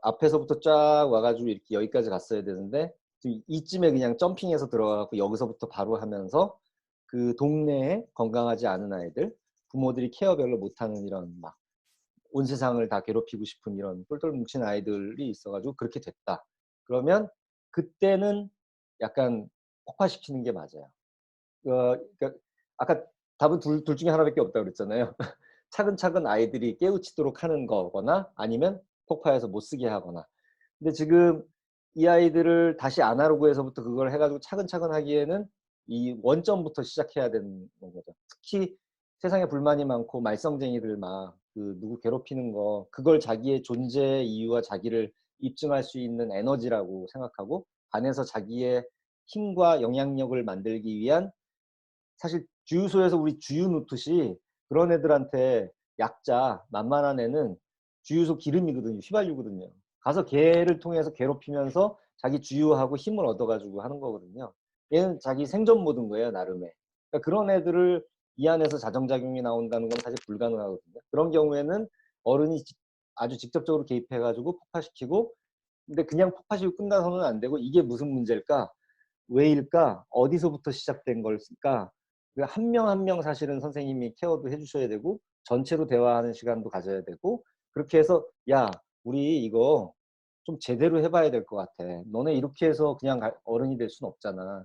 앞에서부터 쫙 와가지고 이렇게 여기까지 갔어야 되는데 이쯤에 그냥 점핑해서 들어가고 여기서부터 바로 하면서 그 동네에 건강하지 않은 아이들, 부모들이 케어 별로 못하는 이런 막 온 세상을 다 괴롭히고 싶은 이런 똘똘 뭉친 아이들이 있어가지고 그렇게 됐다. 그러면 그때는 약간 폭파시키는 게 맞아요. 그러니까 아까 답은 둘 중에 하나밖에 없다고 그랬잖아요. 차근차근 아이들이 깨우치도록 하는 거거나 아니면 폭파해서 못 쓰게 하거나. 근데 지금 이 아이들을 다시 아날로그에서부터 그걸 해가지고 차근차근 하기에는 이 원점부터 시작해야 되는 거죠. 특히 세상에 불만이 많고 말썽쟁이들 막 그 누구 괴롭히는 거 그걸 자기의 존재 이유와 자기를 입증할 수 있는 에너지라고 생각하고 안에서 자기의 힘과 영향력을 만들기 위한 사실 주유소에서 우리 주유 놓듯이 그런 애들한테 약자 만만한 애는 주유소 기름이거든요. 휘발유거든요. 가서 걔를 통해서 괴롭히면서 자기 주유하고 힘을 얻어가지고 하는 거거든요. 얘는 자기 생존 모드인 거예요. 나름의. 그러니까 그런 애들을 이 안에서 자정작용이 나온다는 건 사실 불가능하거든요. 그런 경우에는 어른이 아주 직접적으로 개입해가지고 폭파시키고 근데 그냥 폭파시키고 끝나서는 안 되고 이게 무슨 문제일까? 왜일까? 어디서부터 시작된 걸까? 한 명 한 명 사실은 선생님이 케어도 해주셔야 되고 전체로 대화하는 시간도 가져야 되고 그렇게 해서 야 우리 이거 좀 제대로 해봐야 될 것 같아. 너네 이렇게 해서 그냥 어른이 될 수는 없잖아.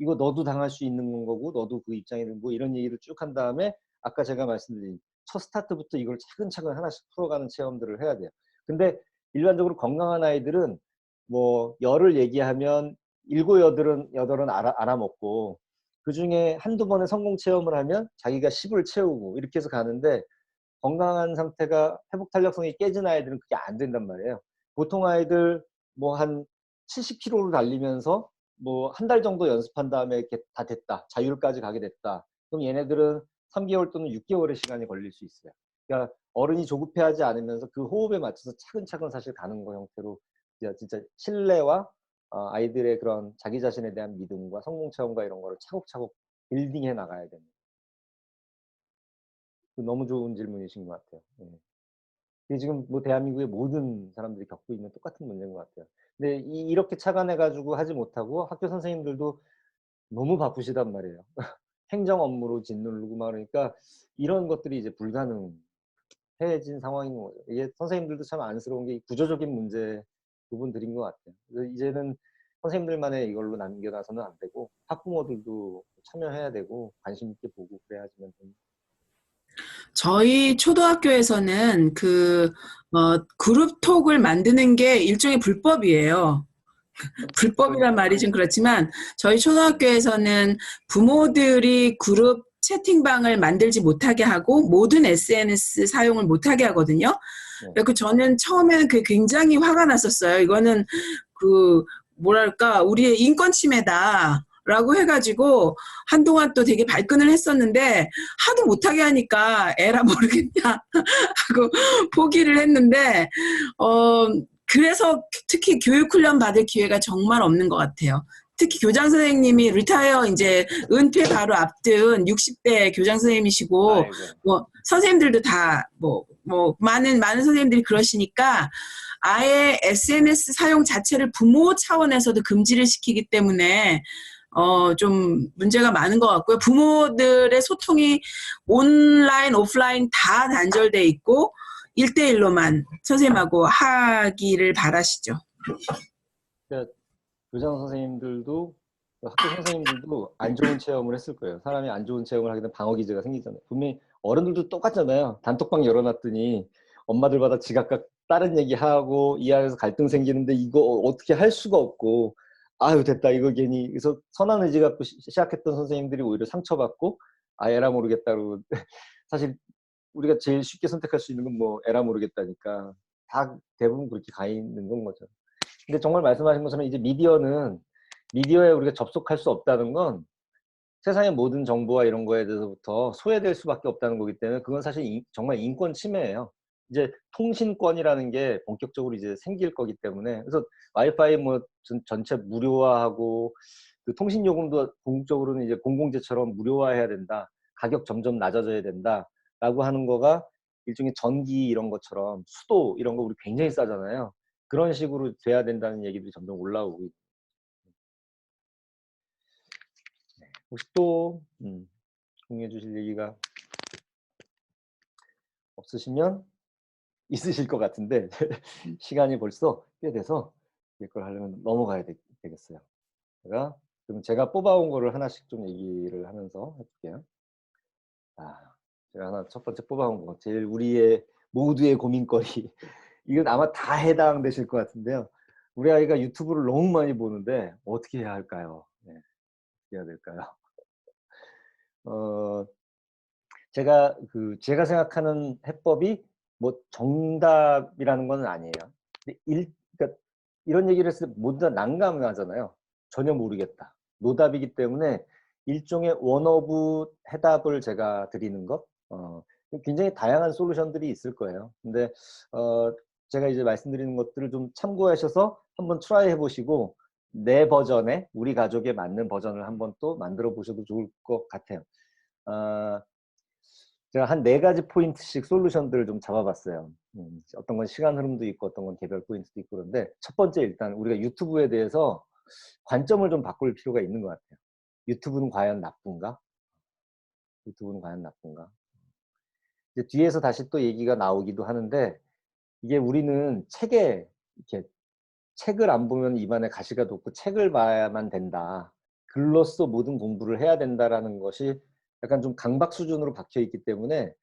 이거 너도 당할 수 있는 거고 너도 그 입장이 되는 거 이런 얘기를 쭉 한 다음에 아까 제가 말씀드린 첫 스타트부터 이걸 차근차근 하나씩 풀어가는 체험들을 해야 돼요. 근데 일반적으로 건강한 아이들은 뭐 열을 얘기하면 일곱 여덟은 알아먹고 그중에 한두 번의 성공 체험을 하면 자기가 10을 채우고 이렇게 해서 가는데 건강한 상태가 회복 탄력성이 깨진 아이들은 그게 안 된단 말이에요. 보통 아이들 뭐 한 70km로 달리면서 뭐 한 달 정도 연습한 다음에 이렇게 다 됐다. 자율까지 가게 됐다. 그럼 얘네들은 3개월 또는 6개월의 시간이 걸릴 수 있어요. 그러니까 어른이 조급해하지 않으면서 그 호흡에 맞춰서 차근차근 사실 가는 거 형태로 진짜 신뢰와 아이들의 그런 자기 자신에 대한 믿음과 성공 체험과 이런 거를 차곡차곡 빌딩해 나가야 됩니다. 너무 좋은 질문이신 것 같아요. 네. 이게 지금 뭐 대한민국의 모든 사람들이 겪고 있는 똑같은 문제인 것 같아요. 근데 이렇게 착안해가지고 하지 못하고 학교 선생님들도 너무 바쁘시단 말이에요. 행정 업무로 짓누르고 막 그러니까 이런 것들이 이제 불가능해진 상황인 거죠. 이게 선생님들도 참 안쓰러운 게 구조적인 문제 부분들인 것 같아요. 그래서 이제는 선생님들만의 이걸로 남겨놔서는 안 되고 학부모들도 참여해야 되고 관심 있게 보고 그래야지만 됩니다. 저희 초등학교에서는 그룹톡을 만드는 게 일종의 불법이에요. 불법이란 말이 좀 그렇지만 저희 초등학교에서는 부모들이 그룹 채팅방을 만들지 못하게 하고 모든 SNS 사용을 못하게 하거든요. 그래서 저는 처음에는 그게 굉장히 화가 났었어요. 이거는 뭐랄까 우리의 인권 침해다. 라고 해가지고 한동안 또 되게 발끈을 했었는데 하도 못하게 하니까 에라 모르겠냐 하고 포기를 했는데 그래서 특히 교육훈련 받을 기회가 정말 없는 것 같아요. 특히 교장 선생님이 리타이어 이제 은퇴 바로 앞둔 60대 교장 선생님이시고 아이고. 뭐 선생님들도 다 많은 선생님들이 그러시니까 아예 SNS 사용 자체를 부모 차원에서도 금지를 시키기 때문에 좀 문제가 많은 것 같고요. 부모들의 소통이 온라인, 오프라인 다 단절돼 있고 1대1로만 선생님하고 하기를 바라시죠. 그러니까 교장 선생님들도 학교 선생님들도 안 좋은 체험을 했을 거예요. 사람이 안 좋은 체험을 하게 되면 방어 기제가 생기잖아요. 분명히 어른들도 똑같잖아요. 단톡방 열어놨더니 엄마들마다 지각각 다른 얘기하고 이 안에서 갈등 생기는데 이거 어떻게 할 수가 없고 아유 됐다 이거 괜히 그래서 선한 의지 갖고 시작했던 선생님들이 오히려 상처받고 아 에라 모르겠다고 사실 우리가 제일 쉽게 선택할 수 있는 건 뭐 에라 모르겠다니까 다 대부분 그렇게 가 있는 건 거죠. 근데 정말 말씀하신 것처럼 이제 미디어에 우리가 접속할 수 없다는 건 세상의 모든 정보와 이런 거에 대해서부터 소외될 수밖에 없다는 거기 때문에 그건 사실 정말 인권 침해예요. 이제 통신권이라는 게 본격적으로 이제 생길 거기 때문에 그래서 와이파이 뭐 전체 무료화하고 그 통신 요금도 궁극적으로는 이제 공공재처럼 무료화해야 된다. 가격 점점 낮아져야 된다라고 하는 거가 일종의 전기 이런 것처럼 수도 이런 거 우리 굉장히 싸잖아요. 그런 식으로 돼야 된다는 얘기들이 점점 올라오고 있고. 혹시 또 공유해 주실 얘기가 없으시면 있으실 것 같은데 시간이 벌써 꽤 돼서 이걸 하려면 넘어가야 되겠어요. 그럼 제가 뽑아온 거를 하나씩 좀 얘기를 하면서 해볼게요. 제가 하나 첫 번째 뽑아온 거 제일 우리의 모두의 고민거리 이건 아마 다 해당되실 것 같은데요. 우리 아이가 유튜브를 너무 많이 보는데 어떻게 해야 할까요? 네, 어떻게 해야 될까요? 제가 생각하는 해법이 뭐 정답이라는 건 아니에요. 근데 그러니까 이런 얘기를 했을 때 모두 다 난감하잖아요. 전혀 모르겠다. 노답이기 때문에 일종의 원오브 해답을 제가 드리는 것. 굉장히 다양한 솔루션들이 있을 거예요. 근데 제가 이제 말씀드리는 것들을 좀 참고하셔서 한번 트라이 해보시고 내 버전에 우리 가족에 맞는 버전을 한번 또 만들어 보셔도 좋을 것 같아요. 제가 한 4가지 포인트씩 솔루션들을 좀 잡아봤어요. 어떤 건 시간 흐름도 있고 어떤 건 개별 포인트도 있고 그런데 첫 번째 일단 우리가 유튜브에 대해서 관점을 좀 바꿀 필요가 있는 것 같아요. 유튜브는 과연 나쁜가? 유튜브는 과연 나쁜가? 이제 뒤에서 다시 또 얘기가 나오기도 하는데 이게 우리는 이렇게 책을 안 보면 입안에 가시가 돋고 책을 봐야만 된다. 글로써 모든 공부를 해야 된다라는 것이 약간 좀 강박 수준으로 박혀 있기 때문에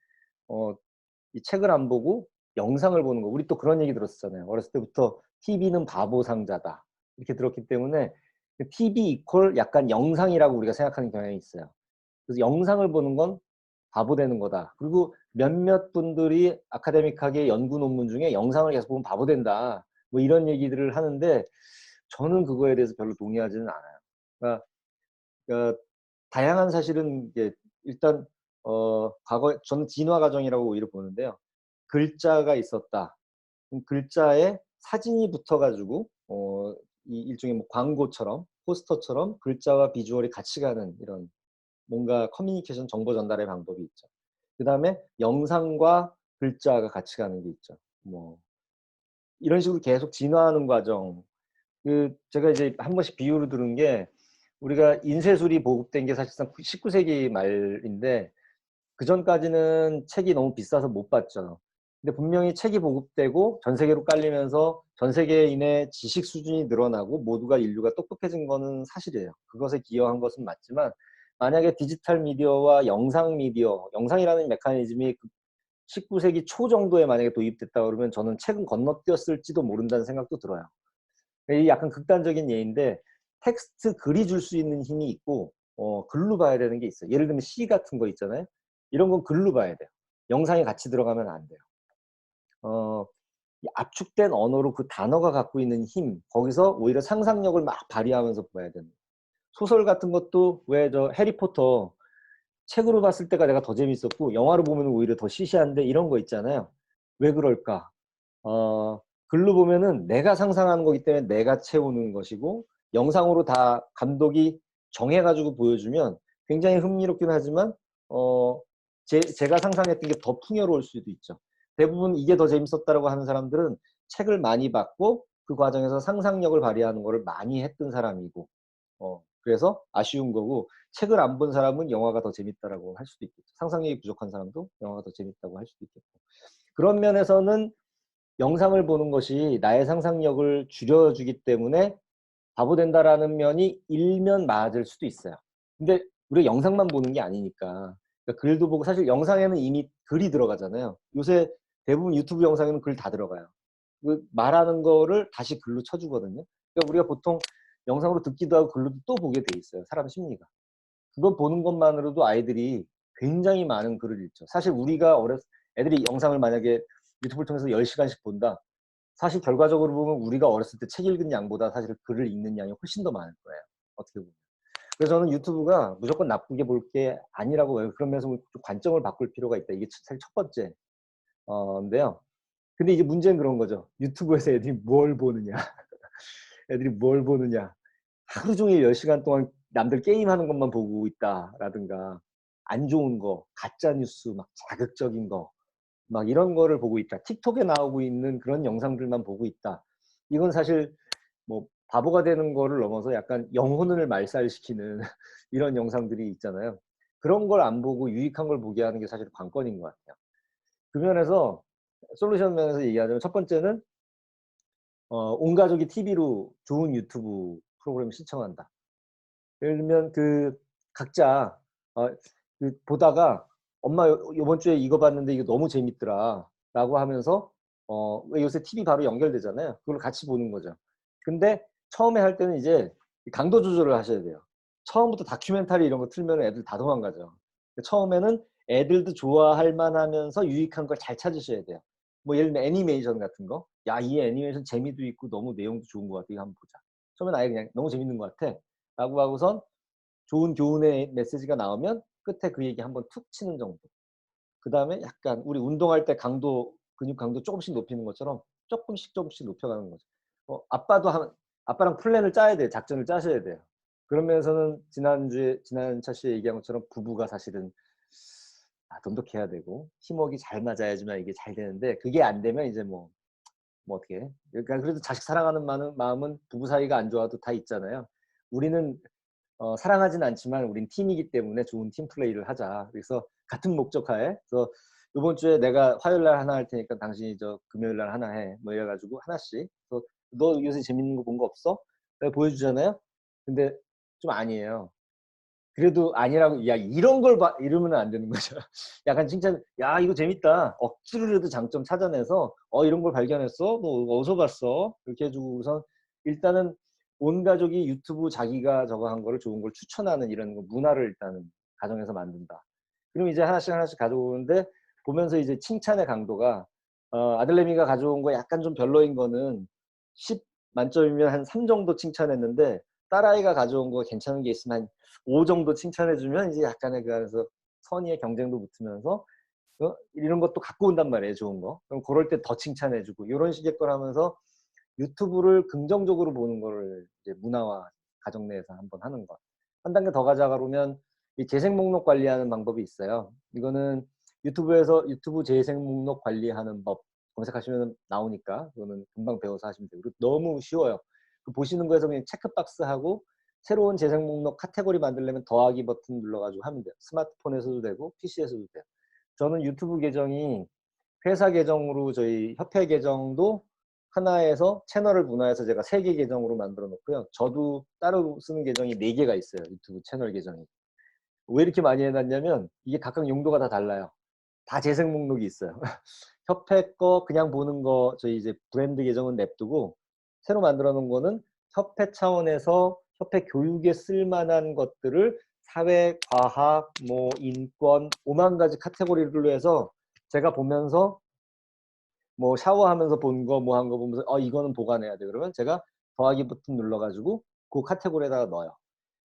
이 책을 안 보고 영상을 보는 거. 우리 또 그런 얘기 들었었잖아요. 어렸을 때부터 TV는 바보 상자다. 이렇게 들었기 때문에 TV 이퀄 약간 영상이라고 우리가 생각하는 경향이 있어요. 그래서 영상을 보는 건 바보 되는 거다. 그리고 몇몇 분들이 아카데믹하게 연구 논문 중에 영상을 계속 보면 바보 된다. 뭐 이런 얘기들을 하는데 저는 그거에 대해서 별로 동의하지는 않아요. 그러니까 다양한 사실은 이게 일단 과거 저는 진화 과정이라고 오히려 보는데요. 글자가 있었다. 그럼 글자에 사진이 붙어가지고 이 일종의 뭐 광고처럼 포스터처럼 글자와 비주얼이 같이 가는 이런 뭔가 커뮤니케이션 정보 전달의 방법이 있죠. 그 다음에 영상과 글자가 같이 가는 게 있죠. 뭐 이런 식으로 계속 진화하는 과정. 제가 이제 한 번씩 비유로 들은 게 우리가 인쇄술이 보급된 게 사실상 19세기 말인데 그 전까지는 책이 너무 비싸서 못 봤죠. 근데 분명히 책이 보급되고 전 세계로 깔리면서 전 세계인의 지식 수준이 늘어나고 모두가 인류가 똑똑해진 거는 사실이에요. 그것에 기여한 것은 맞지만 만약에 디지털 미디어와 영상 미디어, 영상이라는 메커니즘이 19세기 초 정도에 만약에 도입됐다 그러면 저는 책은 건너뛰었을지도 모른다는 생각도 들어요. 이 약간 극단적인 예인데 텍스트 글이 줄 수 있는 힘이 있고 글로 봐야 되는 게 있어요. 예를 들면 시 같은 거 있잖아요. 이런 건 글로 봐야 돼요. 영상이 같이 들어가면 안 돼요. 이 압축된 언어로 그 단어가 갖고 있는 힘, 거기서 오히려 상상력을 막 발휘하면서 봐야 되는. 소설 같은 것도 왜 저 해리포터 책으로 봤을 때가 내가 더 재밌었고 영화로 보면 오히려 더 시시한데 이런 거 있잖아요. 왜 그럴까? 글로 보면은 내가 상상하는 거기 때문에 내가 채우는 것이고 영상으로 다 감독이 정해가지고 보여주면 굉장히 흥미롭긴 하지만 제가 상상했던 게 더 풍요로울 수도 있죠. 대부분 이게 더 재밌었다라고 하는 사람들은 책을 많이 봤고 그 과정에서 상상력을 발휘하는 거를 많이 했던 사람이고 그래서 아쉬운 거고 책을 안 본 사람은 영화가 더 재밌다라고 할 수도 있겠죠. 상상력이 부족한 사람도 영화가 더 재밌다고 할 수도 있겠고 그런 면에서는 영상을 보는 것이 나의 상상력을 줄여주기 때문에 바보 된다라는 면이 일면 맞을 수도 있어요. 근데 우리가 영상만 보는 게 아니니까 그러니까 글도 보고 사실 영상에는 이미 글이 들어가잖아요. 요새 대부분 유튜브 영상에는 글 다 들어가요. 그 말하는 거를 다시 글로 쳐주거든요. 그러니까 우리가 보통 영상으로 듣기도 하고 글로도 또 보게 돼 있어요. 사람 심리가. 그걸 보는 것만으로도 아이들이 굉장히 많은 글을 읽죠. 사실 우리가 애들이 영상을 만약에 유튜브를 통해서 10시간씩 본다. 사실 결과적으로 보면 우리가 어렸을 때 책 읽은 양보다 사실 글을 읽는 양이 훨씬 더 많을 거예요. 어떻게 보면. 그래서 저는 유튜브가 무조건 나쁘게 볼 게 아니라고 해요. 그러면서 좀 관점을 바꿀 필요가 있다. 이게 사실 첫 번째. 인데요. 근데 이제 문제는 그런 거죠. 유튜브에서 애들이 뭘 보느냐. 애들이 뭘 보느냐. 하루 종일 10시간 동안 남들 게임하는 것만 보고 있다라든가 안 좋은 거, 가짜 뉴스, 막 자극적인 거, 막 이런 거를 보고 있다. 틱톡에 나오고 있는 그런 영상들만 보고 있다. 이건 사실 뭐 바보가 되는 거를 넘어서 약간 영혼을 말살시키는 이런 영상들이 있잖아요. 그런 걸 안 보고 유익한 걸 보게 하는 게 사실 관건인 것 같아요. 그 면에서 솔루션 면에서 얘기하자면 첫 번째는 온 가족이 TV로 좋은 유튜브 프로그램을 시청한다. 예를 들면 그 각자 어, 그 보다가 엄마 요번 주에 이거 봤는데 이거 너무 재밌더라 라고 하면서 왜 요새 TV 바로 연결되잖아요. 그걸 같이 보는 거죠. 근데 처음에 할 때는 이제 강도 조절을 하셔야 돼요. 처음부터 다큐멘터리 이런 거 틀면 애들 다 도망가죠. 처음에는 애들도 좋아할 만하면서 유익한 걸 잘 찾으셔야 돼요. 뭐 예를 들면 애니메이션 같은 거. 야, 이 애니메이션 재미도 있고 너무 내용도 좋은 것 같아. 이거 한번 보자. 처음엔 아예 그냥 너무 재밌는 것 같아. 라고 하고선 좋은 교훈의 메시지가 나오면 끝에 그 얘기 한번 툭 치는 정도. 그 다음에 약간 우리 운동할 때 강도, 근육 강도 조금씩 높이는 것처럼 조금씩 높여가는 거죠. 아빠랑 플랜을 짜야 돼요. 작전을 짜셔야 돼요. 그런 면에서는 지난 차시에 얘기한 것처럼 부부가 사실은 돈독해야 되고, 팀워크가 잘 맞아야지만 이게 잘 되는데, 그게 안 되면 이제 뭐 어떻게. 그러니까 그래도 자식 사랑하는 마음은 부부 사이가 안 좋아도 다 있잖아요. 우리는 사랑하진 않지만 우린 팀이기 때문에 좋은 팀 플레이를 하자. 그래서 같은 목적하에. 그래서 이번 주에 내가 화요일 날 하나 할 테니까 당신이 저 금요일 날 하나 해. 뭐 이래가지고 하나씩. 그래서 너 요새 재밌는 거 본 거 없어? 내가 보여주잖아요. 근데 좀 아니에요. 그래도 아니라고 야 이런 걸 봐 이러면 안 되는 거죠. 약간 칭찬 야 이거 재밌다. 억지로라도 장점 찾아내서 이런 걸 발견했어? 너 어디서 봤어? 이렇게 해주고 우선 일단은 온 가족이 유튜브 자기가 저거 한 거를 좋은 걸 추천하는 이런 거 문화를 일단은 가정에서 만든다. 그럼 이제 하나씩 가져오는데 보면서 이제 칭찬의 강도가 아들내미가 가져온 거 약간 좀 별로인 거는 10 만점이면 한 3 정도 칭찬했는데 딸아이가 가져온 거 괜찮은 게 있으면 한5 정도 칭찬해주면 이제 약간의 그 안에서 선의의 경쟁도 붙으면서 이런 것도 갖고 온단 말이에요, 좋은 거. 그럼 그럴 때 더 칭찬해주고 이런 식의 걸 하면서 유튜브를 긍정적으로 보는 거를 이제 문화와 가정 내에서 한번 하는 것. 한 단계 더 가자가 보면 이 재생 목록 관리하는 방법이 있어요. 이거는 유튜브에서 유튜브 재생 목록 관리하는 법 검색하시면 나오니까 이거는 금방 배워서 하시면 되고 너무 쉬워요. 그 보시는 거에서 그냥 체크박스 하고 새로운 재생 목록 카테고리 만들려면 더하기 버튼 눌러가지고 하면 돼요. 스마트폰에서도 되고 PC에서도 돼요. 저는 유튜브 계정이 회사 계정으로 저희 협회 계정도 하나에서 채널을 분화해서 제가 3개 계정으로 만들어 놓고요. 저도 따로 쓰는 계정이 4개가 있어요. 유튜브 채널 계정이. 왜 이렇게 많이 해놨냐면 이게 각각 용도가 다 달라요. 다 재생 목록이 있어요. 협회 거 그냥 보는 거 저희 이제 브랜드 계정은 냅두고 새로 만들어 놓은 거는 협회 차원에서 협회 교육에 쓸만한 것들을 사회, 과학, 뭐 인권 5만 가지 카테고리로 해서 제가 보면서 뭐 샤워하면서 본 거 뭐 한 거 보면서 이거는 보관해야 돼. 그러면 제가 더하기 버튼 눌러가지고 그 카테고리에다가 넣어요.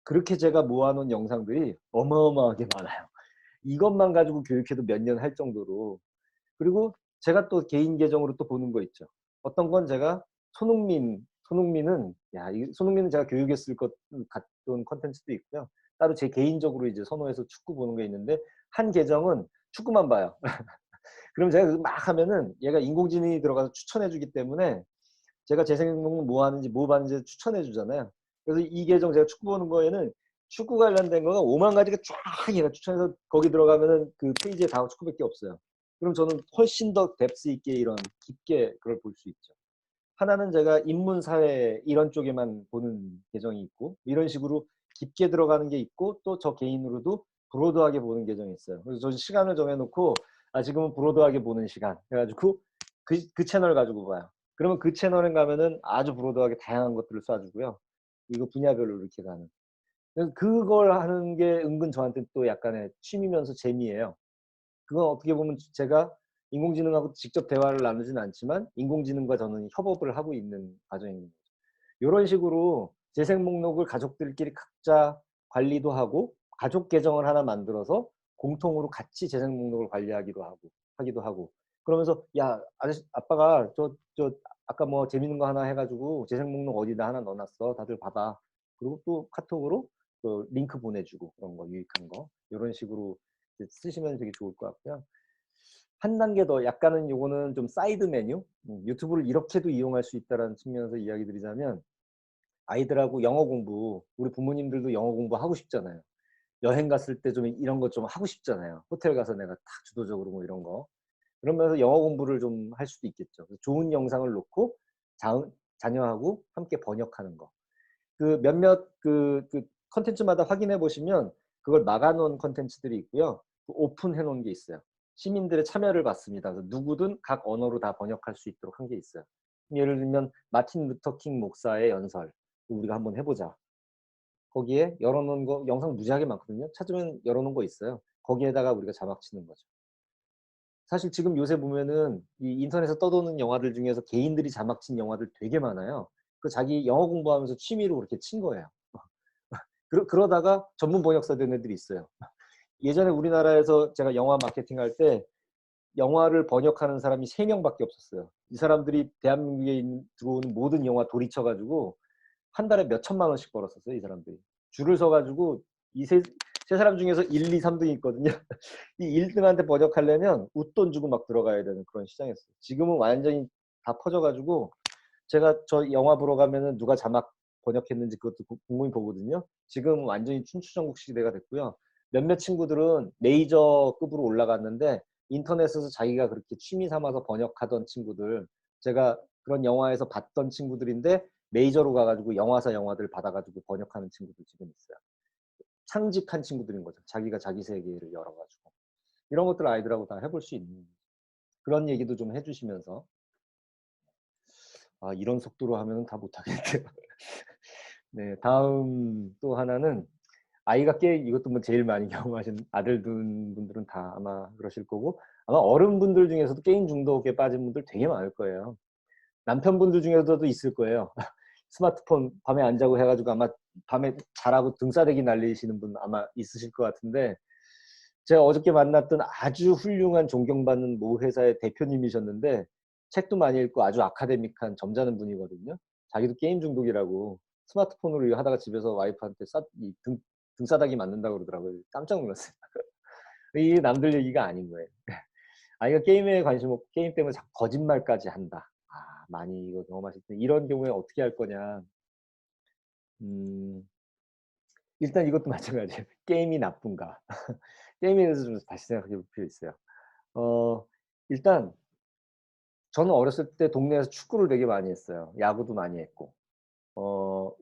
그렇게 제가 모아놓은 영상들이 어마어마하게 많아요. 이것만 가지고 교육해도 몇 년 할 정도로. 그리고 제가 또 개인 계정으로 또 보는 거 있죠. 어떤 건 제가 손흥민은 손흥민은 제가 교육에 쓸 것 같은 컨텐츠도 있고요. 따로 제 개인적으로 이제 선호해서 축구 보는 게 있는데 한 계정은 축구만 봐요. 그럼 제가 막 하면은 얘가 인공지능이 들어가서 추천해 주기 때문에 제가 재생 목록 뭐 하는지 뭐 봤는지 추천해 주잖아요. 그래서 이 계정 제가 축구 보는 거에는 축구 관련된 거가 5만 가지가 쫙 얘가 추천해서 거기 들어가면은 그 페이지에 다 축구밖에 없어요. 그럼 저는 훨씬 더 뎁스 있게 이런 깊게 그걸 볼 수 있죠. 하나는 제가 인문사회 이런 쪽에만 보는 계정이 있고 이런 식으로 깊게 들어가는 게 있고 또 저 개인으로도 브로드하게 보는 계정이 있어요. 그래서 저 시간을 정해놓고 지금은 브로드하게 보는 시간 해가지고 그 채널 가지고 봐요. 그러면 그 채널에 가면은 아주 브로드하게 다양한 것들을 쏴주고요. 이거 분야별로 이렇게 가는. 그래서 그걸 하는 게 은근 저한테 또 약간의 취미면서 재미예요. 그건 어떻게 보면 제가 인공지능하고 직접 대화를 나누진 않지만 인공지능과 저는 협업을 하고 있는 과정입니다. 이런 식으로 재생 목록을 가족들끼리 각자 관리도 하고 가족 계정을 하나 만들어서 공통으로 같이 재생 목록을 하기도 하고 그러면서 야 아빠가 저 아까 뭐 재밌는 거 하나 해가지고 재생 목록 어디다 하나 넣어놨어 다들 봐봐 그리고 또 카톡으로 또 링크 보내주고 그런 거 유익한 거 이런 식으로 이제 쓰시면 되게 좋을 것 같고요. 한 단계 더 약간은 요거는 좀 사이드 메뉴 유튜브를 이렇게도 이용할 수 있다는 측면에서 이야기 드리자면 아이들하고 영어 공부 우리 부모님들도 영어 공부하고 싶잖아요. 여행 갔을 때 좀 이런 거 좀 하고 싶잖아요. 호텔 가서 내가 딱 주도적으로 뭐 이런 거 그러면서 영어 공부를 좀 할 수도 있겠죠. 좋은 영상을 놓고 자녀하고 함께 번역하는 거. 그 몇몇 그 컨텐츠마다 확인해 보시면 그걸 막아놓은 컨텐츠들이 있고요. 오픈해 놓은 게 있어요. 시민들의 참여를 받습니다. 그래서 누구든 각 언어로 다 번역할 수 있도록 한 게 있어요. 예를 들면 마틴 루터 킹 목사의 연설 우리가 한번 해보자. 거기에 열어놓은 거 영상 무지하게 많거든요. 찾으면 열어놓은 거 있어요. 거기에다가 우리가 자막 치는 거죠. 사실 지금 요새 보면은 이 인터넷에 떠도는 영화들 중에서 개인들이 자막 친 영화들 되게 많아요. 그 자기 영어 공부하면서 취미로 그렇게 친 거예요. 그러다가 전문 번역사 된 애들이 있어요. 예전에 우리나라에서 제가 영화 마케팅 할 때 영화를 번역하는 사람이 3명밖에 없었어요. 이 사람들이 대한민국에 들어오는 모든 영화 돌이쳐가지고 한 달에 몇 천만 원씩 벌었었어요. 이 사람들이. 줄을 서가지고 이 세 사람 중에서 1, 2, 3등이 있거든요. 이 1등한테 번역하려면 웃돈 주고 막 들어가야 되는 그런 시장이었어요. 지금은 완전히 다 퍼져가지고 제가 저 영화 보러 가면은 누가 자막 번역했는지 그것도 궁금히 보거든요. 지금 완전히 춘추전국 시대가 됐고요. 몇몇 친구들은 메이저급으로 올라갔는데 인터넷에서 자기가 그렇게 취미 삼아서 번역하던 친구들 제가 그런 영화에서 봤던 친구들인데 메이저로 가가지고 영화사 영화들 받아가지고 번역하는 친구들 지금 있어요. 창직한 친구들인 거죠. 자기가 자기 세계를 열어가지고 이런 것들 아이들하고 다 해볼 수 있는 그런 얘기도 좀 해주시면서 아 이런 속도로 하면 다 못하겠네요. 네, 다음 또 하나는 아이가 이것도 뭐 제일 많이 경험하신 아들 둔 분들은 다 아마 그러실 거고 아마 어른분들 중에서도 게임 중독에 빠진 분들 되게 많을 거예요. 남편분들 중에서도 있을 거예요. 스마트폰 밤에 안 자고 해가지고 아마 밤에 자라고 등싸대기 날리시는 분 아마 있으실 것 같은데 제가 어저께 만났던 아주 훌륭한 존경받는 모 회사의 대표님이셨는데 책도 많이 읽고 아주 아카데믹한 점잖은 분이거든요. 자기도 게임 중독이라고 스마트폰으로 이거 하다가 집에서 와이프한테 등싸다기 맞는다고 그러더라고요. 깜짝 놀랐어요. 이게 남들 얘기가 아닌 거예요. 아이가 게임에 관심 없고 게임 때문에 자꾸 거짓말까지 한다. 아, 많이 이거 경험하실 때 이런 경우에 어떻게 할 거냐. 일단 이것도 마찬가지예요. 게임이 나쁜가. 게임에 대해서 좀 다시 생각해 볼 필요 있어요. 일단 저는 어렸을 때 동네에서 축구를 되게 많이 했어요. 야구도 많이 했고.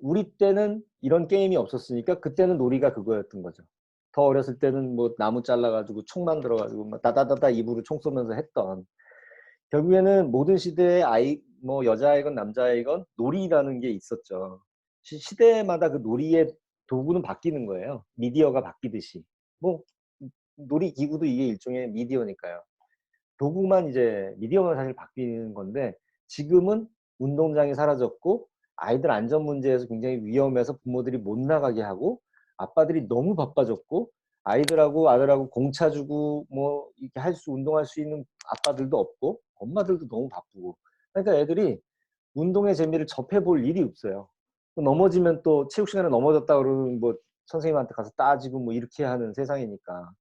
우리 때는 이런 게임이 없었으니까 그때는 놀이가 그거였던 거죠. 더 어렸을 때는 뭐 나무 잘라가지고 총 만들어가지고 막 다다다다 입으로 총 쏘면서 했던. 결국에는 모든 시대의 아이, 뭐 여자아이건 남자아이건 놀이라는 게 있었죠. 시대마다 그 놀이의 도구는 바뀌는 거예요. 미디어가 바뀌듯이. 뭐 놀이기구도 이게 일종의 미디어니까요. 도구만 이제 미디어만 사실 바뀌는 건데 지금은 운동장이 사라졌고 아이들 안전 문제에서 굉장히 위험해서 부모들이 못 나가게 하고 아빠들이 너무 바빠졌고 아이들하고 아들하고 공차 주고 뭐 이렇게 운동할 수 있는 아빠들도 없고 엄마들도 너무 바쁘고 그러니까 애들이 운동의 재미를 접해볼 일이 없어요. 넘어지면 또 체육 시간에 넘어졌다 그러면 뭐 선생님한테 가서 따지고 뭐 이렇게 하는 세상이니까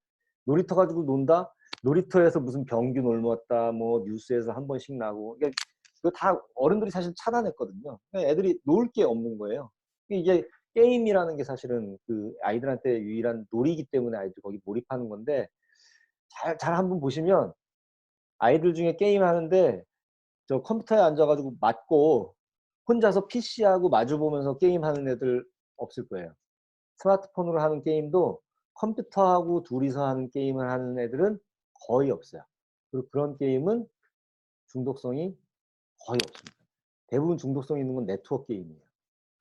놀이터 가지고 논다? 놀이터에서 무슨 병균 옮았다, 뭐 뉴스에서 한 번씩 나고 이거 다 어른들이 사실 차단했거든요. 애들이 놀 게 없는 거예요. 이게 게임이라는 게 사실은 그 아이들한테 유일한 놀이기 때문에 아이들 거기 몰입하는 건데 잘 한번 보시면 아이들 중에 게임 하는데 저 컴퓨터에 앉아가지고 맞고 혼자서 PC하고 마주보면서 게임하는 애들 없을 거예요. 스마트폰으로 하는 게임도 컴퓨터하고 둘이서 하는 게임을 하는 애들은 거의 없어요. 그리고 그런 게임은 중독성이 거의 없습니다. 대부분 중독성 있는 건 네트워크 게임이에요.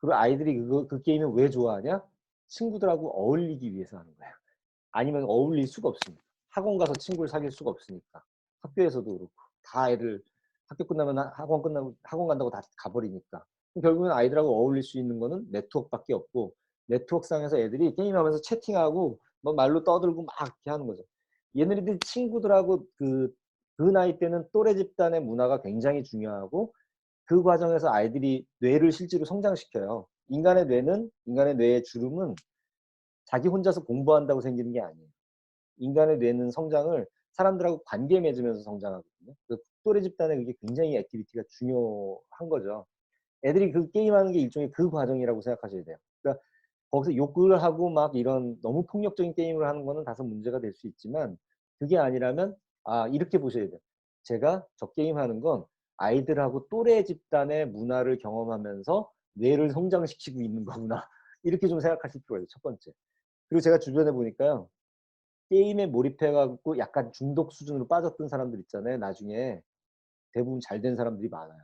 그리고 아이들이 그 게임을 왜 좋아하냐? 친구들하고 어울리기 위해서 하는 거예요. 아니면 어울릴 수가 없습니다. 학원 가서 친구를 사귈 수가 없으니까. 학교에서도 그렇고. 다 애들 학교 끝나면 학원 간다고 다 가버리니까. 결국엔 아이들하고 어울릴 수 있는 거는 네트워크밖에 없고 네트워크상에서 애들이 게임하면서 채팅하고 뭐 말로 떠들고 막 이렇게 하는 거죠. 얘네들이 친구들하고 그 나이 때는 또래 집단의 문화가 굉장히 중요하고 그 과정에서 아이들이 뇌를 실제로 성장시켜요. 인간의 뇌의 주름은 자기 혼자서 공부한다고 생기는 게 아니에요. 인간의 뇌는 성장을 사람들하고 관계 맺으면서 성장하거든요. 그 또래 집단에 그게 굉장히 액티비티가 중요한 거죠. 애들이 그 게임하는 게 일종의 그 과정이라고 생각하셔야 돼요. 그러니까 거기서 욕을 하고 막 이런 너무 폭력적인 게임을 하는 거는 다소 문제가 될 수 있지만 그게 아니라면 이렇게 보셔야 돼요. 제가 저 게임하는 건 아이들하고 또래 집단의 문화를 경험하면서 뇌를 성장시키고 있는 거구나. 이렇게 좀 생각하실 필요가 있어요. 첫 번째. 그리고 제가 주변에 보니까요. 게임에 몰입해갖고 약간 중독 수준으로 빠졌던 사람들 있잖아요. 나중에 대부분 잘 된 사람들이 많아요.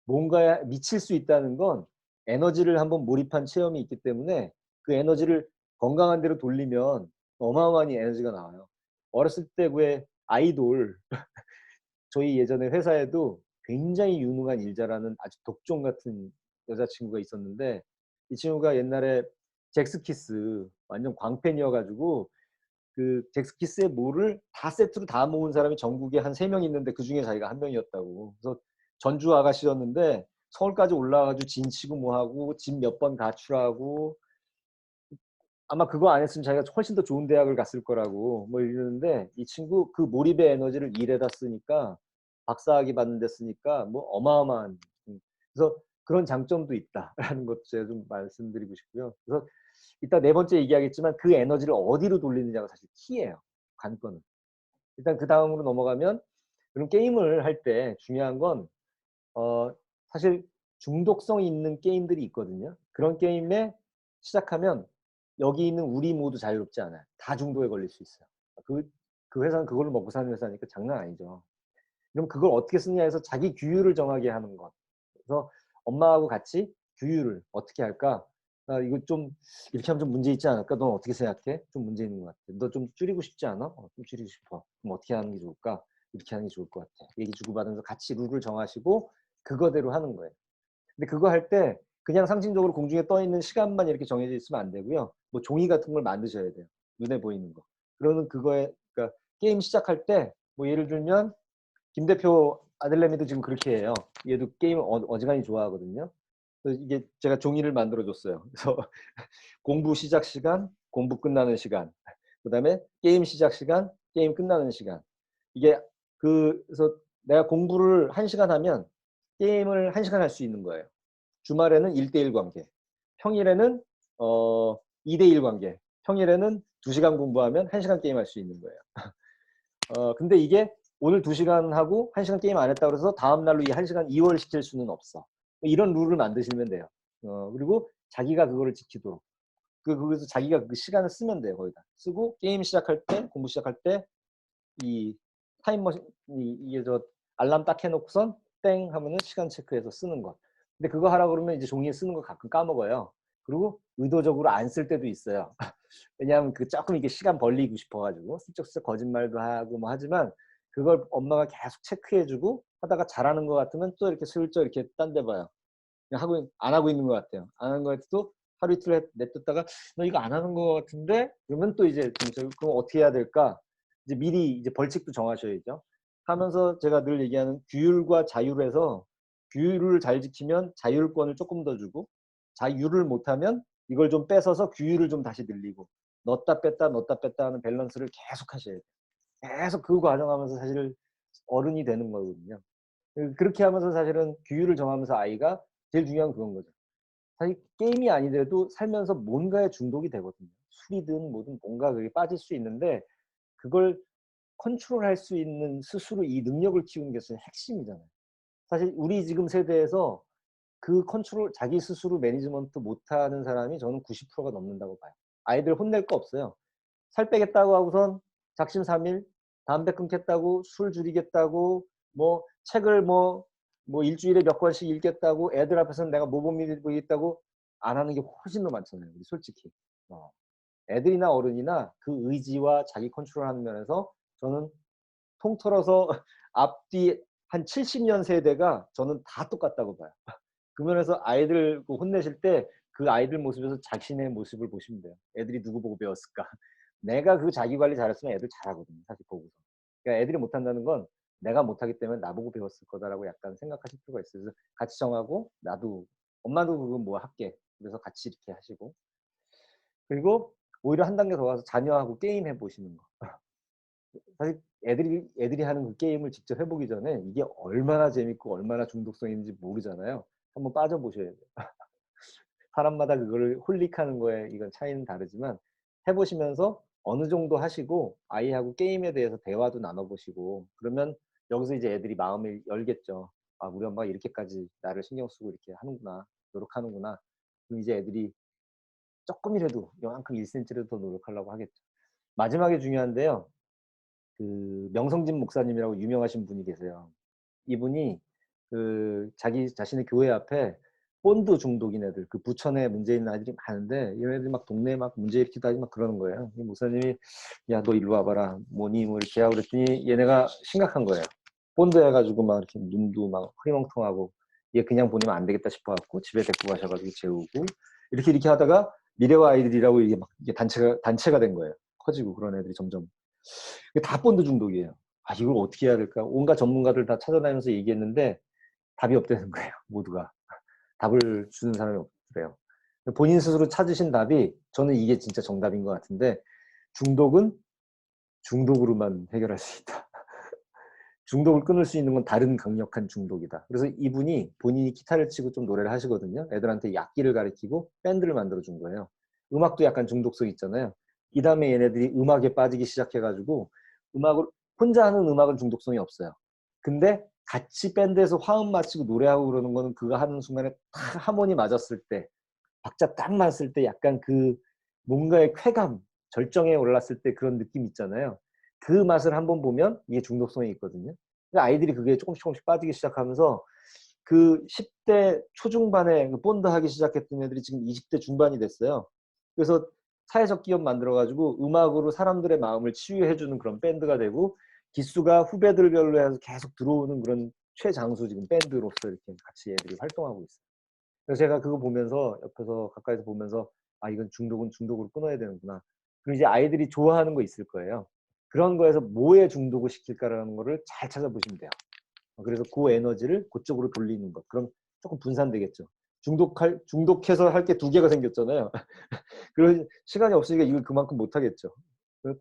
뭔가에 미칠 수 있다는 건 에너지를 한번 몰입한 체험이 있기 때문에 그 에너지를 건강한 대로 돌리면 어마어마한 에너지가 나와요. 어렸을 때 왜 아이돌 저희 예전에 회사에도 굉장히 유능한 일자라는 아주 독종 같은 여자친구가 있었는데 이 친구가 옛날에 잭스키스 완전 광팬이어가지고 그 잭스키스의 뭐를 다 세트로 다 모은 사람이 전국에 한 3명 있는데 그중에 자기가 한 명이었다고. 그래서 전주 아가씨였는데 서울까지 올라와가지고 진 치고 뭐하고 진 몇 번 가출하고 아마 그거 안 했으면 자기가 훨씬 더 좋은 대학을 갔을 거라고 뭐 이러는데 이 친구 그 몰입의 에너지를 일에다 쓰니까 박사학위 받는 데 쓰니까 뭐 어마어마한 그래서 그런 장점도 있다라는 것도 제가 좀 말씀드리고 싶고요. 그래서 이따 네 번째 얘기하겠지만 그 에너지를 어디로 돌리느냐가 사실 키예요. 관건은. 일단 그 다음으로 넘어가면 그런 게임을 할 때 중요한 건 사실 중독성이 있는 게임들이 있거든요. 그런 게임에 시작하면 여기 있는 우리 모두 자유롭지 않아요. 다 중독에 걸릴 수 있어요. 그 회사는 그걸로 먹고 사는 회사니까 장난 아니죠. 그럼 그걸 어떻게 쓰느냐 해서 자기 규율을 정하게 하는 것. 그래서 엄마하고 같이 규율을 어떻게 할까? 이거 좀 이렇게 하면 좀 문제 있지 않을까? 넌 어떻게 생각해? 좀 문제 있는 것 같아. 너 좀 줄이고 싶지 않아? 좀 줄이고 싶어. 그럼 어떻게 하는 게 좋을까? 이렇게 하는 게 좋을 것 같아. 얘기 주고받으면서 같이 룰을 정하시고 그거대로 하는 거예요. 근데 그거 할 때 그냥 상징적으로 공중에 떠 있는 시간만 이렇게 정해져 있으면 안 되고요. 뭐 종이 같은 걸 만드셔야 돼요. 눈에 보이는 거. 그러면 그거에 그러니까 게임 시작할 때 뭐 예를 들면 김 대표 아들내미도 지금 그렇게 해요. 얘도 게임을 어지간히 좋아하거든요. 그래서 이게 제가 종이를 만들어 줬어요. 그래서 공부 시작 시간, 공부 끝나는 시간, 그다음에 게임 시작 시간, 게임 끝나는 시간. 이게 그래서 내가 공부를 1시간 하면 게임을 1시간 할 수 있는 거예요. 주말에는 1대1 관계, 평일에는 2대1 관계, 평일에는 2시간 공부하면 1시간 게임할 수 있는 거예요. 근데 이게 오늘 2시간 하고 1시간 게임 안 했다 그래서 다음 날로 이 1시간 이월시킬 수는 없어. 이런 룰을 만드시면 돼요. 그리고 자기가 그거를 지키도록. 거기서 자기가 그 시간을 쓰면 돼요. 거기다. 쓰고 게임 시작할 때, 공부 시작할 때 이 타임머신 이게 저 알람 딱 해놓고선 땡 하면은 시간 체크해서 쓰는 거. 근데 그거 하라 그러면 이제 종이에 쓰는 거 가끔 까먹어요. 그리고 의도적으로 안 쓸 때도 있어요. 왜냐하면 그 조금 이게 시간 벌리고 싶어가지고 슬쩍슬쩍 거짓말도 하고 뭐 하지만 그걸 엄마가 계속 체크해주고 하다가 잘하는 것 같으면 또 이렇게 슬쩍 이렇게 딴 데 봐요. 하고 안 하고 있는 것 같아요. 안 하는 것 같아도 하루 이틀 냅뒀다가 너 이거 안 하는 것 같은데 그러면 또 이제 그럼 어떻게 해야 될까? 이제 미리 이제 벌칙도 정하셔야죠. 하면서 제가 늘 얘기하는 규율과 자율에서 규율을 잘 지키면 자율권을 조금 더 주고 자율을 못하면 이걸 좀 뺏어서 규율을 좀 다시 늘리고 넣었다 뺐다 하는 밸런스를 계속 하셔야 돼요. 계속 그 과정하면서 사실 어른이 되는 거거든요. 그렇게 하면서 사실은 규율을 정하면서 아이가 제일 중요한 그건 거죠. 사실 게임이 아니더라도 살면서 뭔가에 중독이 되거든요. 술이든 뭐든 뭔가 그게 빠질 수 있는데 그걸 컨트롤할 수 있는 스스로 이 능력을 키우는 게 사실 핵심이잖아요. 사실 우리 지금 세대에서 그 컨트롤 자기 스스로 매니지먼트 못하는 사람이 저는 90%가 넘는다고 봐요. 아이들 혼낼 거 없어요. 살 빼겠다고 하고선 작심삼일 담배 끊겠다고 술 줄이겠다고 뭐 책을 뭐 일주일에 몇 권씩 읽겠다고 애들 앞에서는 내가 모범이 되겠다고 안 하는 게 훨씬 더 많잖아요. 우리 솔직히. 애들이나 어른이나 그 의지와 자기 컨트롤하는 면에서 저는 통틀어서 앞뒤 한 70년 세대가 저는 다 똑같다고 봐요. 그 면에서 아이들 혼내실 때 그 아이들 모습에서 자신의 모습을 보시면 돼요. 애들이 누구 보고 배웠을까? 내가 그 자기 관리 잘했으면 애들 잘하거든요. 사실 보고서. 그러니까 애들이 못한다는 건 내가 못하기 때문에 나보고 배웠을 거다라고 약간 생각하실 필요가 있어요. 그래서 같이 정하고 나도 엄마도 그거 뭐 할게. 그래서 같이 이렇게 하시고 그리고 오히려 한 단계 더 가서 자녀하고 게임 해보시는 거. 사실 애들이 하는 그 게임을 직접 해보기 전에 이게 얼마나 재밌고 얼마나 중독성 있는지 모르잖아요. 한번 빠져보셔야 돼요. 사람마다 그거를 홀릭하는 거에 이건 차이는 다르지만 해보시면서 어느 정도 하시고 아이하고 게임에 대해서 대화도 나눠보시고 그러면 여기서 이제 애들이 마음을 열겠죠. 아, 우리 엄마가 이렇게까지 나를 신경 쓰고 이렇게 하는구나, 노력하는구나. 그럼 이제 애들이 조금이라도 요만큼 1cm라도 더 노력하려고 하겠죠. 마지막에 중요한데요. 그 명성진 목사님이라고 유명하신 분이 계세요. 이분이 그 자기 자신의 교회 앞에 본드 중독인 애들, 그 부천에 문제 있는 아이들이 많은데 이런 애들이 막 동네에 막 문제 일으키다 막 그러는 거예요. 이 목사님이 야, 너 일로 와봐라. 뭐니 뭐 이렇게 하고 그랬더니 얘네가 심각한 거예요. 본드 해가지고 막 이렇게 눈도 막 흐리멍텅하고 얘 그냥 보내면 안 되겠다 싶어갖고 집에 데리고 가셔가지고 재우고 이렇게 하다가 미래와 아이들이라고 이게 막 이게 단체가 된 거예요. 커지고 그런 애들이 점점 이게 다 본드 중독이에요. 아, 이걸 어떻게 해야 될까? 온갖 전문가들 다 찾아다니면서 얘기했는데 답이 없다는 거예요. 모두가. 답을 주는 사람이 없더래요. 본인 스스로 찾으신 답이 저는 이게 진짜 정답인 것 같은데 중독은 중독으로만 해결할 수 있다. 중독을 끊을 수 있는 건 다른 강력한 중독이다. 그래서 이분이 본인이 기타를 치고 좀 노래를 하시거든요. 애들한테 악기를 가르치고 밴드를 만들어준 거예요. 음악도 약간 중독성 있잖아요. 이 다음에 얘네들이 음악에 빠지기 시작해가지고 음악을 혼자 하는 음악은 중독성이 없어요. 근데 같이 밴드에서 화음 맞추고 노래하고 그러는 거는 그거 하는 순간에 딱 하모니 맞았을 때 박자 딱 맞았을 때 약간 그 뭔가의 쾌감, 절정에 올랐을 때 그런 느낌 있잖아요. 그 맛을 한번 보면 이게 중독성이 있거든요. 아이들이 그게 조금씩 빠지기 시작하면서 그 10대 초중반에 본드 하기 시작했던 애들이 지금 20대 중반이 됐어요. 그래서 사회적 기업 만들어가지고 음악으로 사람들의 마음을 치유해주는 그런 밴드가 되고 기수가 후배들별로 해서 계속 들어오는 그런 최장수 지금 밴드로서 이렇게 같이 애들이 활동하고 있어요. 그래서 제가 그거 보면서 옆에서 가까이서 보면서 아, 이건 중독은 중독으로 끊어야 되는구나. 그리고 이제 아이들이 좋아하는 거 있을 거예요. 그런 거에서 뭐에 중독을 시킬까라는 거를 잘 찾아보시면 돼요. 그래서 그 에너지를 그쪽으로 돌리는 것. 그럼 조금 분산되겠죠. 중독해서 할 게 두 개가 생겼잖아요. 그런 시간이 없으니까 이걸 그만큼 못 하겠죠.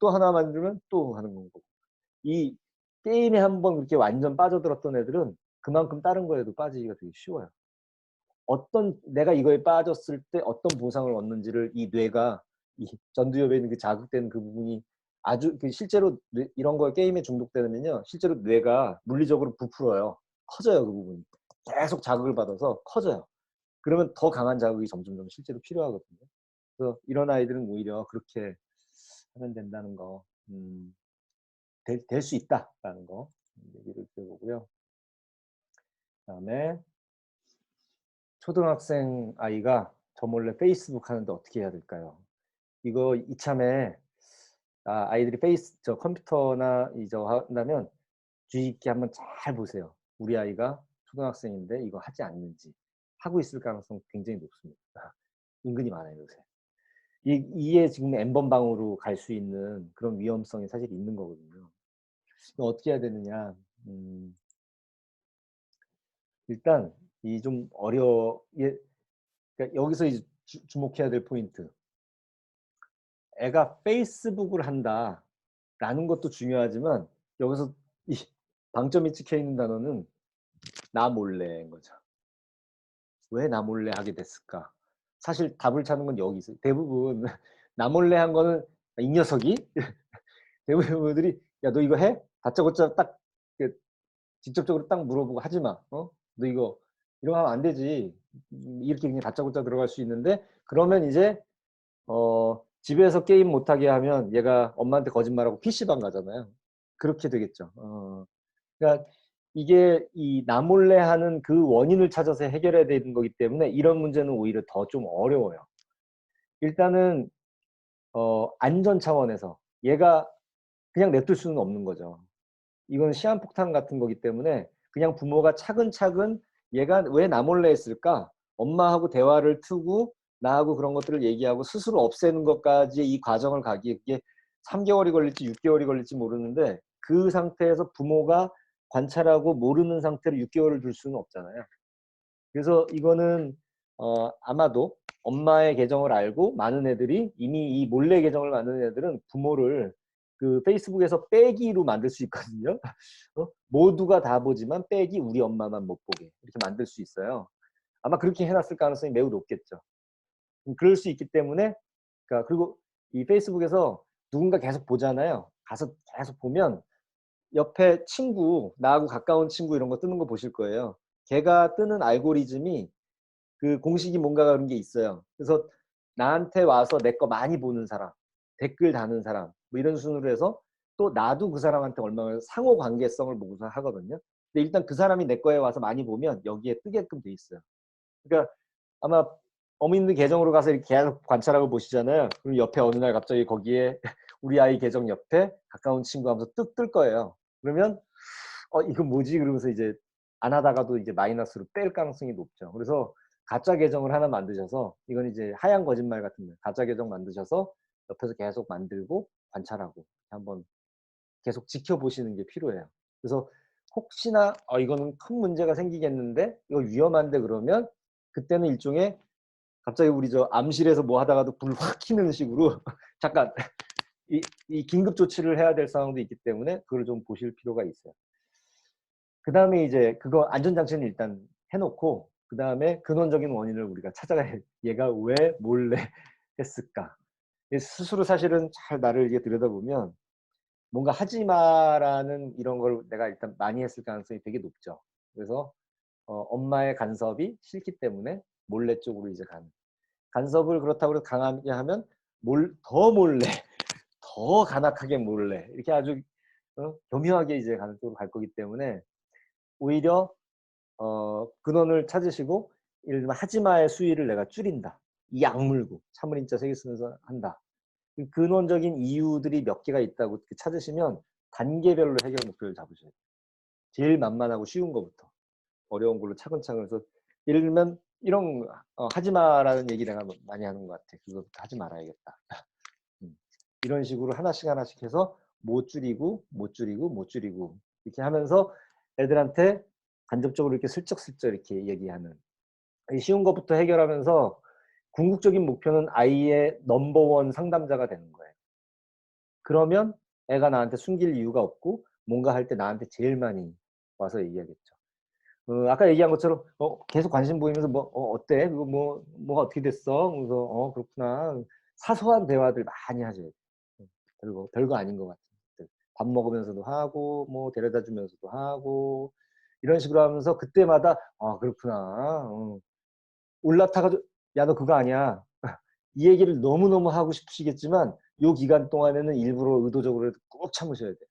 또 하나 만들면 또 하는 거고. 이 게임에 한번 그렇게 완전 빠져들었던 애들은 그만큼 다른 거에도 빠지기가 되게 쉬워요. 내가 이거에 빠졌을 때 어떤 보상을 얻는지를 이 뇌가 이 전두엽에 있는 그 자극되는 그 부분이 아주 실제로 이런 거 게임에 중독되면요 실제로 뇌가 물리적으로 부풀어요. 커져요. 그 부분이 계속 자극을 받아서 커져요. 그러면 더 강한 자극이 점점 실제로 필요하거든요. 그래서 이런 아이들은 오히려 그렇게 하면 된다는 거, 될 수 있다라는 거 얘기를 드려보고요. 그다음에 초등학생 아이가 저 몰래 페이스북 하는데 어떻게 해야 될까요? 이거 이참에 아이들이 저 컴퓨터나 이저 한다면 주의 깊게 한번 잘 보세요. 우리 아이가 초등학생인데 이거 하지 않는지. 하고 있을 가능성 굉장히 높습니다. 은근히 많아요, 요새. 이게 지금 N번방으로 갈 수 있는 그런 위험성이 사실 있는 거거든요. 어떻게 해야 되느냐. 일단 이 좀 그러니까 여기서 이제 주목해야 될 포인트. 애가 페이스북을 한다라는 것도 중요하지만 여기서 이 방점이 찍혀 있는 단어는 나 몰래인 거죠. 왜 나 몰래 하게 됐을까? 사실 답을 찾는 건 여기 있어요. 대부분 나 몰래 한 거는 이 녀석이 대부분 분들이 야, 너 이거 해? 다짜고짜 딱 직접적으로 딱 물어보고 하지 마. 너 이거 이런 거 하면 안 되지. 이렇게 그냥 다짜고짜 들어갈 수 있는데 그러면 이제 집에서 게임 못하게 하면 얘가 엄마한테 거짓말하고 PC방 가잖아요. 그렇게 되겠죠. 그러니까 이게 이 나 몰래 하는 그 원인을 찾아서 해결해야 되는 거기 때문에 이런 문제는 오히려 더 좀 어려워요. 일단은 안전 차원에서 얘가 그냥 냅둘 수는 없는 거죠. 이건 시한폭탄 같은 거기 때문에 그냥 부모가 차근차근 얘가 왜 나 몰래 했을까? 엄마하고 대화를 트고 나하고 그런 것들을 얘기하고 스스로 없애는 것까지 이 과정을 가기에 그게 3개월이 걸릴지 6개월이 걸릴지 모르는데 그 상태에서 부모가 관찰하고 모르는 상태로 6개월을 둘 수는 없잖아요. 그래서 이거는 아마도 엄마의 계정을 알고 많은 애들이 이미 이 몰래 계정을 만드는 애들은 부모를 그 페이스북에서 빼기로 만들 수 있거든요. 모두가 다 보지만 빼기 우리 엄마만 못 보게 이렇게 만들 수 있어요. 아마 그렇게 해놨을 가능성이 매우 높겠죠. 그럴 수 있기 때문에 그러니까 그리고 이 페이스북에서 누군가 계속 보잖아요. 가서 계속 보면 옆에 친구, 나하고 가까운 친구 이런 거 뜨는 거 보실 거예요. 걔가 뜨는 알고리즘이 그 공식이 뭔가 그런 게 있어요. 그래서 나한테 와서 내 거 많이 보는 사람, 댓글 다는 사람, 뭐 이런 순으로 해서 또 나도 그 사람한테 얼마나 상호 관계성을 보고서 하거든요. 근데 일단 그 사람이 내 거에 와서 많이 보면 여기에 뜨게끔 돼 있어요. 그러니까 아마 어머님들 계정으로 가서 이렇게 계속 관찰하고 보시잖아요. 그럼 옆에 어느 날 갑자기 거기에 우리 아이 계정 옆에 가까운 친구 하면서 뜰 거예요. 그러면 이거 뭐지? 그러면서 이제 안 하다가도 이제 마이너스로 뺄 가능성이 높죠. 그래서 가짜 계정을 하나 만드셔서 이건 이제 하얀 거짓말 같은 거 가짜 계정 만드셔서 옆에서 계속 만들고 관찰하고 한번 계속 지켜보시는 게 필요해요. 그래서 혹시나 이거는 큰 문제가 생기겠는데 이거 위험한데 그러면 그때는 일종의 갑자기 우리 저 암실에서 뭐 하다가도 불 확 켜는 식으로 잠깐 이 긴급 조치를 해야 될 상황도 있기 때문에 그걸 좀 보실 필요가 있어요. 그 다음에 이제 그거 안전장치는 일단 해놓고 그 다음에 근원적인 원인을 우리가 찾아가야 해. 얘가 왜 몰래 했을까? 스스로 사실은 잘 나를 이렇게 들여다보면 뭔가 하지 마라는 이런 걸 내가 일단 많이 했을 가능성이 되게 높죠. 그래서 엄마의 간섭이 싫기 때문에 몰래 쪽으로 이제 가는. 간섭을 그렇다고 해서 강하게 하면 더 몰래, 더 간악하게 몰래 이렇게 아주 교묘하게 이제 가는 쪽으로 갈 거기 때문에 오히려 근원을 찾으시고 예를 들면 하지마의 수위를 내가 줄인다. 이 악물고 참을인자 세개 쓰면서 한다. 근원적인 이유들이 몇 개가 있다고 찾으시면 단계별로 해결 목표를 잡으셔야 돼요. 제일 만만하고 쉬운 것부터 어려운 걸로 차근차근. 그래서 예를 들면 이런 하지마라는 얘기 내가 많이 하는 것 같아. 그거부터 하지 말아야겠다. 이런 식으로 하나씩 하나씩 해서 못 줄이고 이렇게 하면서 애들한테 간접적으로 이렇게 슬쩍슬쩍 이렇게 얘기하는 쉬운 것부터 해결하면서 궁극적인 목표는 아이의 넘버원 상담자가 되는 거예요. 그러면 애가 나한테 숨길 이유가 없고 뭔가 할 때 나한테 제일 많이 와서 얘기하겠죠. 아까 얘기한 것처럼 계속 관심 보이면서 어때? 그거 뭐가 어떻게 됐어? 그래서 그렇구나. 사소한 대화들 많이 하죠. 별거 아닌 것 같은 것들. 밥 먹으면서도 하고 뭐 데려다 주면서도 하고 이런 식으로 하면서 그때마다 그렇구나. 올라타가지고 야 너 그거 아니야. 이 얘기를 너무너무 하고 싶으시겠지만 요 기간 동안에는 일부러 의도적으로 꾹 참으셔야 돼요.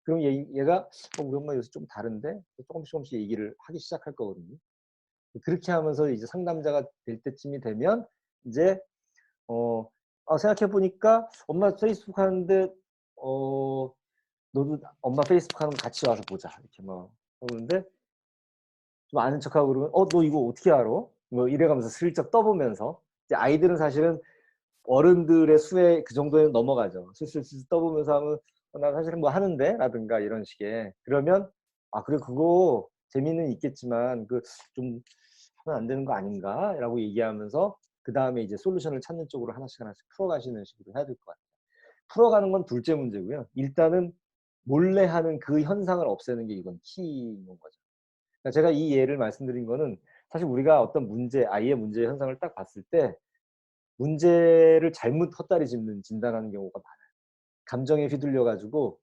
그럼 얘가 우리 엄마 요새 좀 다른데 조금씩 얘기를 하기 시작할 거거든요. 그렇게 하면서 이제 상담자가 될 때쯤이 되면 이제 생각해 보니까 엄마 페이스북 하는데 너도 엄마 페이스북 하는 거 같이 와서 보자 이렇게 막 그러는데 좀 아는 척하고 그러면 너 이거 어떻게 알아? 뭐 이래가면서 슬쩍 떠보면서 이제 아이들은 사실은 어른들의 수에 그 정도는 넘어가죠. 슬슬 떠보면서 하면 나 사실은 뭐 하는데 라든가 이런 식의 그러면 그래 그거 재미는 있겠지만 그 좀 하면 안 되는 거 아닌가? 라고 얘기하면서 그 다음에 이제 솔루션을 찾는 쪽으로 하나씩 풀어가시는 식으로 해야 될 것 같아요. 풀어가는 건 둘째 문제고요. 일단은 몰래 하는 그 현상을 없애는 게 이건 키인 거죠. 그러니까 제가 이 예를 말씀드린 거는 사실 우리가 어떤 문제, 아이의 문제 현상을 딱 봤을 때 문제를 잘못 헛다리 짚는 진단하는 경우가 많아요. 감정에 휘둘려 가지고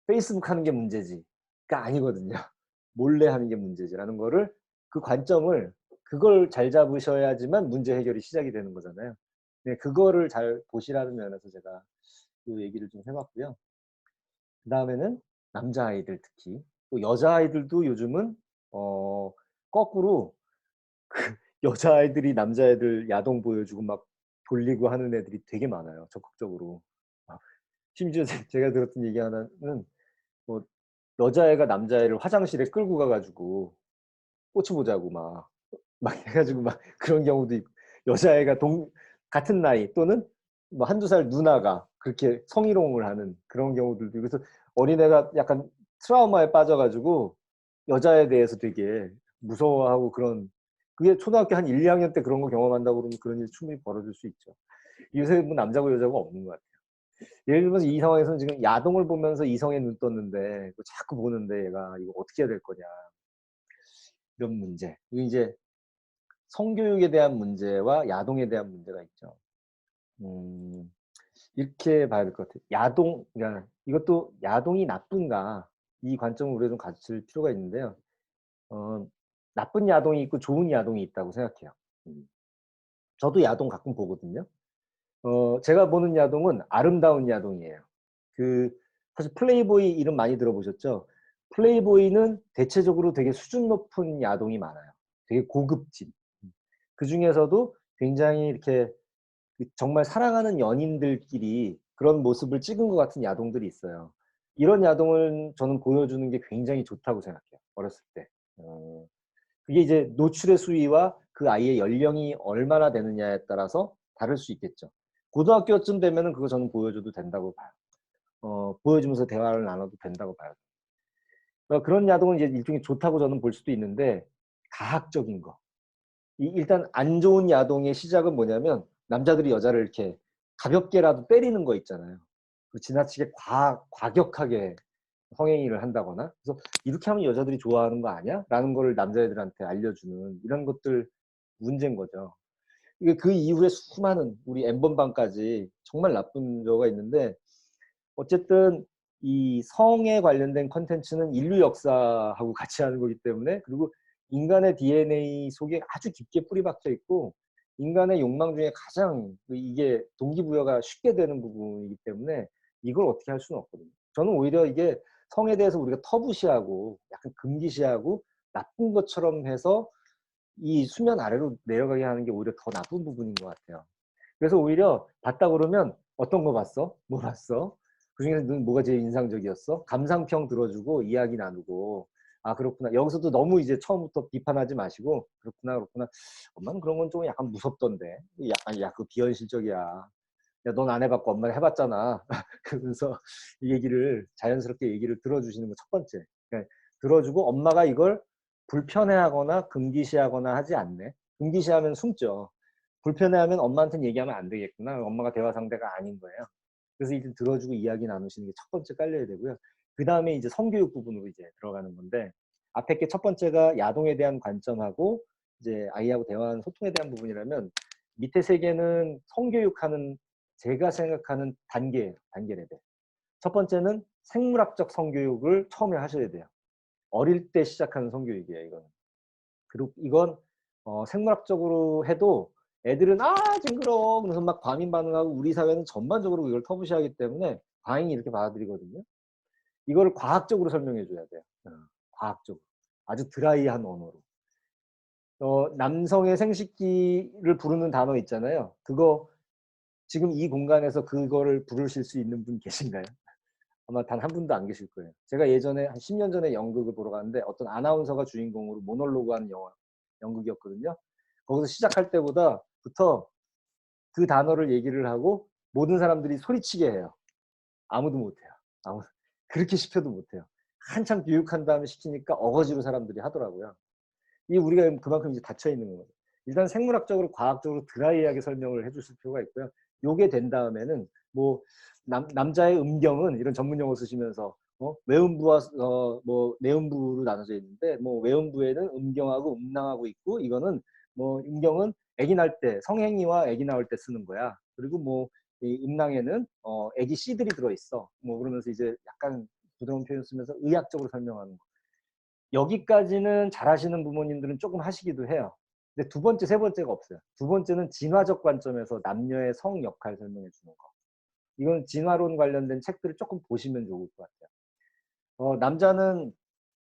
페이스북 하는 게 문제지가 아니거든요. 몰래 하는 게 문제지라는 거를 그 관점을 그걸 잘 잡으셔야지만 문제 해결이 시작이 되는 거잖아요. 네, 그거를 잘 보시라는 면에서 제가 그 얘기를 좀 해봤고요. 그 다음에는 남자아이들 특히 또 여자아이들도 요즘은 거꾸로 여자아이들이 남자애들 야동 보여주고 막 돌리고 하는 애들이 되게 많아요. 적극적으로. 심지어 제가 들었던 얘기 하나는 뭐 여자애가 남자애를 화장실에 끌고 가가지고 꼬치 보자고 막 해가지고 막 그런 경우도 있고 여자애가 같은 나이 또는 뭐 한두 살 누나가 그렇게 성희롱을 하는 그런 경우들도 있고 그래서 어린애가 약간 트라우마에 빠져가지고 여자에 대해서 되게 무서워하고 그런 그게 초등학교 한 1, 2학년 때 그런 거 경험한다고 그러면 그런 일이 충분히 벌어질 수 있죠. 요새 뭐 남자고 여자고 없는 것 같아요. 예를 들면서 이 상황에서는 지금 야동을 보면서 이성에 눈 떴는데 자꾸 보는데 얘가 이거 어떻게 해야 될 거냐. 이런 문제. 이게 이제 성교육에 대한 문제와 야동에 대한 문제가 있죠. 이렇게 봐야 될 것 같아요. 야동, 그러니까 이것도 야동이 나쁜가 이 관점을 우리가 좀 가질 필요가 있는데요. 나쁜 야동이 있고 좋은 야동이 있다고 생각해요. 저도 야동 가끔 보거든요. 제가 보는 야동은 아름다운 야동이에요. 그 사실 플레이보이 이름 많이 들어보셨죠? 플레이보이는 대체적으로 되게 수준 높은 야동이 많아요. 되게 고급진. 그 중에서도 굉장히 이렇게 정말 사랑하는 연인들끼리 그런 모습을 찍은 것 같은 야동들이 있어요. 이런 야동을 저는 보여주는 게 굉장히 좋다고 생각해요. 어렸을 때. 그게 이제 노출의 수위와 그 아이의 연령이 얼마나 되느냐에 따라서 다를 수 있겠죠. 고등학교쯤 되면은 그거 저는 보여줘도 된다고 봐요. 보여주면서 대화를 나눠도 된다고 봐요. 그런 야동은 이제 일종의 좋다고 저는 볼 수도 있는데 가학적인 거. 일단 안 좋은 야동의 시작은 뭐냐면 남자들이 여자를 이렇게 가볍게라도 때리는 거 있잖아요. 지나치게 과격하게 성행위를 한다거나 그래서 이렇게 하면 여자들이 좋아하는 거 아니야? 라는 거를 남자애들한테 알려주는 이런 것들 문제인 거죠. 이게 그 이후에 수많은 우리 N번방까지 정말 나쁜 저가 있는데 어쨌든 이 성에 관련된 컨텐츠는 인류 역사하고 같이 하는 거기 때문에 그리고 인간의 DNA 속에 아주 깊게 뿌리박혀 있고 인간의 욕망 중에 가장 이게 동기부여가 쉽게 되는 부분이기 때문에 이걸 어떻게 할 수는 없거든요. 저는 오히려 이게 성에 대해서 우리가 터부시하고 약간 금기시하고 나쁜 것처럼 해서 이 수면 아래로 내려가게 하는 게 오히려 더 나쁜 부분인 것 같아요. 그래서 오히려 봤다 그러면 어떤 거 봤어? 뭐 봤어? 그중에서 넌 뭐가 제일 인상적이었어? 감상평 들어주고 이야기 나누고 아 그렇구나. 여기서도 너무 이제 처음부터 비판하지 마시고 그렇구나. 엄마는 그런 건 좀 약간 무섭던데. 약간 야, 그 비현실적이야. 야, 넌 안 해봤고 엄마는 해봤잖아. 그러면서 이 얘기를 자연스럽게 얘기를 들어주시는 거 첫 번째. 그러니까 들어주고 엄마가 이걸 불편해하거나 금기시하거나 하지 않네. 금기시하면 숨죠. 불편해하면 엄마한테는 얘기하면 안 되겠구나. 엄마가 대화 상대가 아닌 거예요. 그래서 일단 들어주고 이야기 나누시는 게 첫 번째 깔려야 되고요. 그 다음에 이제 성교육 부분으로 이제 들어가는 건데 앞에 게 첫 번째가 야동에 대한 관점하고 이제 아이하고 대화하는 소통에 대한 부분이라면 밑에 세 개는 성교육하는 제가 생각하는 단계 레벨. 첫 번째는 생물학적 성교육을 처음에 하셔야 돼요. 어릴 때 시작하는 성교육이에요, 이거는. 그리고 이건 생물학적으로 해도 애들은 징그러워 그래서 막 과민 반응하고 우리 사회는 전반적으로 이걸 터부시하기 때문에 과잉이 이렇게 받아들이거든요. 이걸 과학적으로 설명해 줘야 돼요. 과학적으로. 아주 드라이한 언어로. 남성의 생식기를 부르는 단어 있잖아요. 그거 지금 이 공간에서 그거를 부르실 수 있는 분 계신가요? 아마 단 한 분도 안 계실 거예요. 제가 예전에 한 10년 전에 연극을 보러 갔는데 어떤 아나운서가 주인공으로 모놀로그 하는 연극이었거든요. 거기서 시작할 때부터 그 단어를 얘기를 하고 모든 사람들이 소리치게 해요. 아무도 못해요. 그렇게 시켜도 못해요. 한참 교육한 다음에 시키니까 어거지로 사람들이 하더라고요. 이 우리가 그만큼 이제 닫혀 있는 거죠. 일단 생물학적으로 과학적으로 드라이하게 설명을 해주실 필요가 있고요. 요게 된 다음에는 뭐 남자의 음경은 이런 전문 용어 쓰시면서 외음부와 뭐 내음부로 나눠져 있는데 뭐 외음부에는 음경하고 음낭하고 있고 이거는 뭐 음경은 아기 날 때 성행위와 아기 나올 때 쓰는 거야. 그리고 뭐 이 음낭에는 아기 씨들이 들어 있어. 뭐 그러면서 이제 약간 부드러운 표현 쓰면서 의학적으로 설명하는 거. 여기까지는 잘하시는 부모님들은 조금 하시기도 해요. 근데 두 번째, 세 번째가 없어요. 두 번째는 진화적 관점에서 남녀의 성 역할 설명해 주는 거. 이건 진화론 관련된 책들을 조금 보시면 좋을 것 같아요. 남자는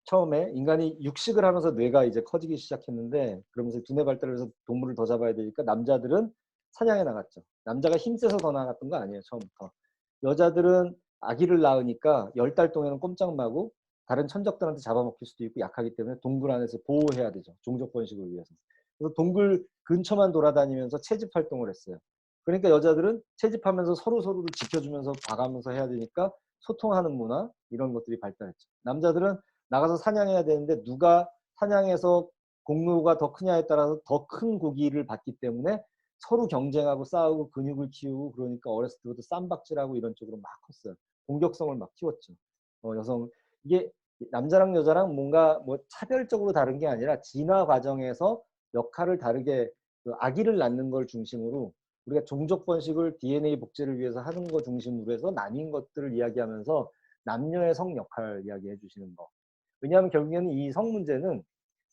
처음에 인간이 육식을 하면서 뇌가 이제 커지기 시작했는데 그러면서 두뇌 발달을 해서 동물을 더 잡아야 되니까 남자들은 사냥에 나갔죠. 남자가 힘세서 더 나갔던 거 아니에요, 처음부터. 여자들은 아기를 낳으니까 10달 동안은 꼼짝 마고 다른 천적들한테 잡아먹힐 수도 있고 약하기 때문에 동굴 안에서 보호해야 되죠. 종족 번식을 위해서. 그래서 동굴 근처만 돌아다니면서 채집 활동을 했어요. 그러니까 여자들은 채집하면서 서로를 지켜주면서 봐가면서 해야 되니까 소통하는 문화 이런 것들이 발달했죠. 남자들은 나가서 사냥해야 되는데 누가 사냥해서 공로가 더 크냐에 따라서 더 큰 고기를 받기 때문에 서로 경쟁하고 싸우고 근육을 키우고 그러니까 어렸을 때부터 쌈박질하고 이런 쪽으로 막 컸어요. 공격성을 막 키웠죠. 여성 이게 남자랑 여자랑 뭔가 뭐 차별적으로 다른 게 아니라 진화 과정에서 역할을 다르게 그 아기를 낳는 걸 중심으로 우리가 종족 번식을 DNA 복제를 위해서 하는 거 중심으로 해서 나뉜 것들을 이야기하면서 남녀의 성 역할 이야기해 주시는 거. 왜냐하면 결국에는 이 성 문제는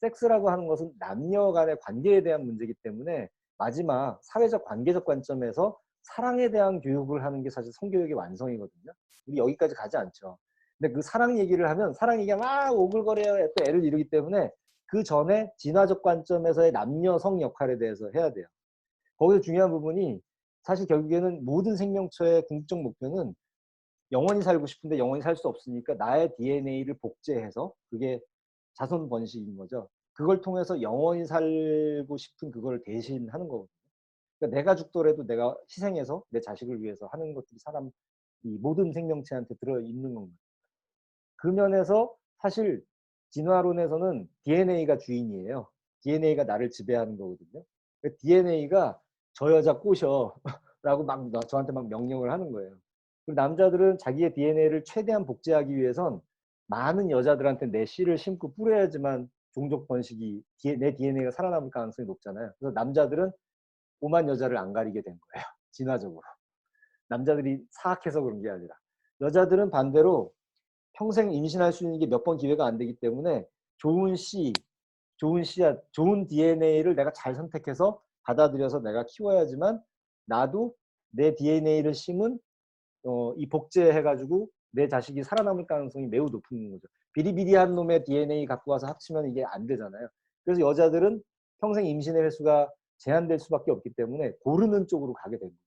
섹스라고 하는 것은 남녀 간의 관계에 대한 문제이기 때문에 마지막 사회적 관계적 관점에서 사랑에 대한 교육을 하는 게 사실 성교육의 완성이거든요. 우리 여기까지 가지 않죠. 근데 그 사랑 얘기를 하면 사랑 얘기가 막 오글거려요. 또 애를 이루기 때문에 그 전에 진화적 관점에서의 남녀 성 역할에 대해서 해야 돼요. 거기서 중요한 부분이 사실 결국에는 모든 생명체의 궁극적 목표는 영원히 살고 싶은데 영원히 살 수 없으니까 나의 DNA를 복제해서 그게 자손 번식인 거죠. 그걸 통해서 영원히 살고 싶은 그걸 대신하는 거거든요. 그러니까 내가 죽더라도 내가 희생해서 내 자식을 위해서 하는 것들이 사람 이 모든 생명체한테 들어 있는 겁니다. 그 면에서 사실 진화론에서는 DNA가 주인이에요. DNA가 나를 지배하는 거거든요. DNA가 저 여자 꼬셔 라고 막 저한테 막 명령을 하는 거예요. 그리고 남자들은 자기의 DNA를 최대한 복제하기 위해선 많은 여자들한테 내 씨를 심고 뿌려야지만 종족 번식이 내 DNA가 살아남을 가능성이 높잖아요. 그래서 남자들은 오만 여자를 안 가리게 된 거예요. 진화적으로. 남자들이 사악해서 그런 게 아니라. 여자들은 반대로 평생 임신할 수 있는 게 몇 번 기회가 안 되기 때문에 좋은 씨, 좋은 씨앗, 좋은 DNA를 내가 잘 선택해서 받아들여서 내가 키워야지만 나도 내 DNA를 심은 이 복제해가지고 내 자식이 살아남을 가능성이 매우 높은 거죠. 비리비리한 놈의 DNA 갖고 와서 합치면 이게 안 되잖아요. 그래서 여자들은 평생 임신의 횟수가 제한될 수밖에 없기 때문에 고르는 쪽으로 가게 됩니다.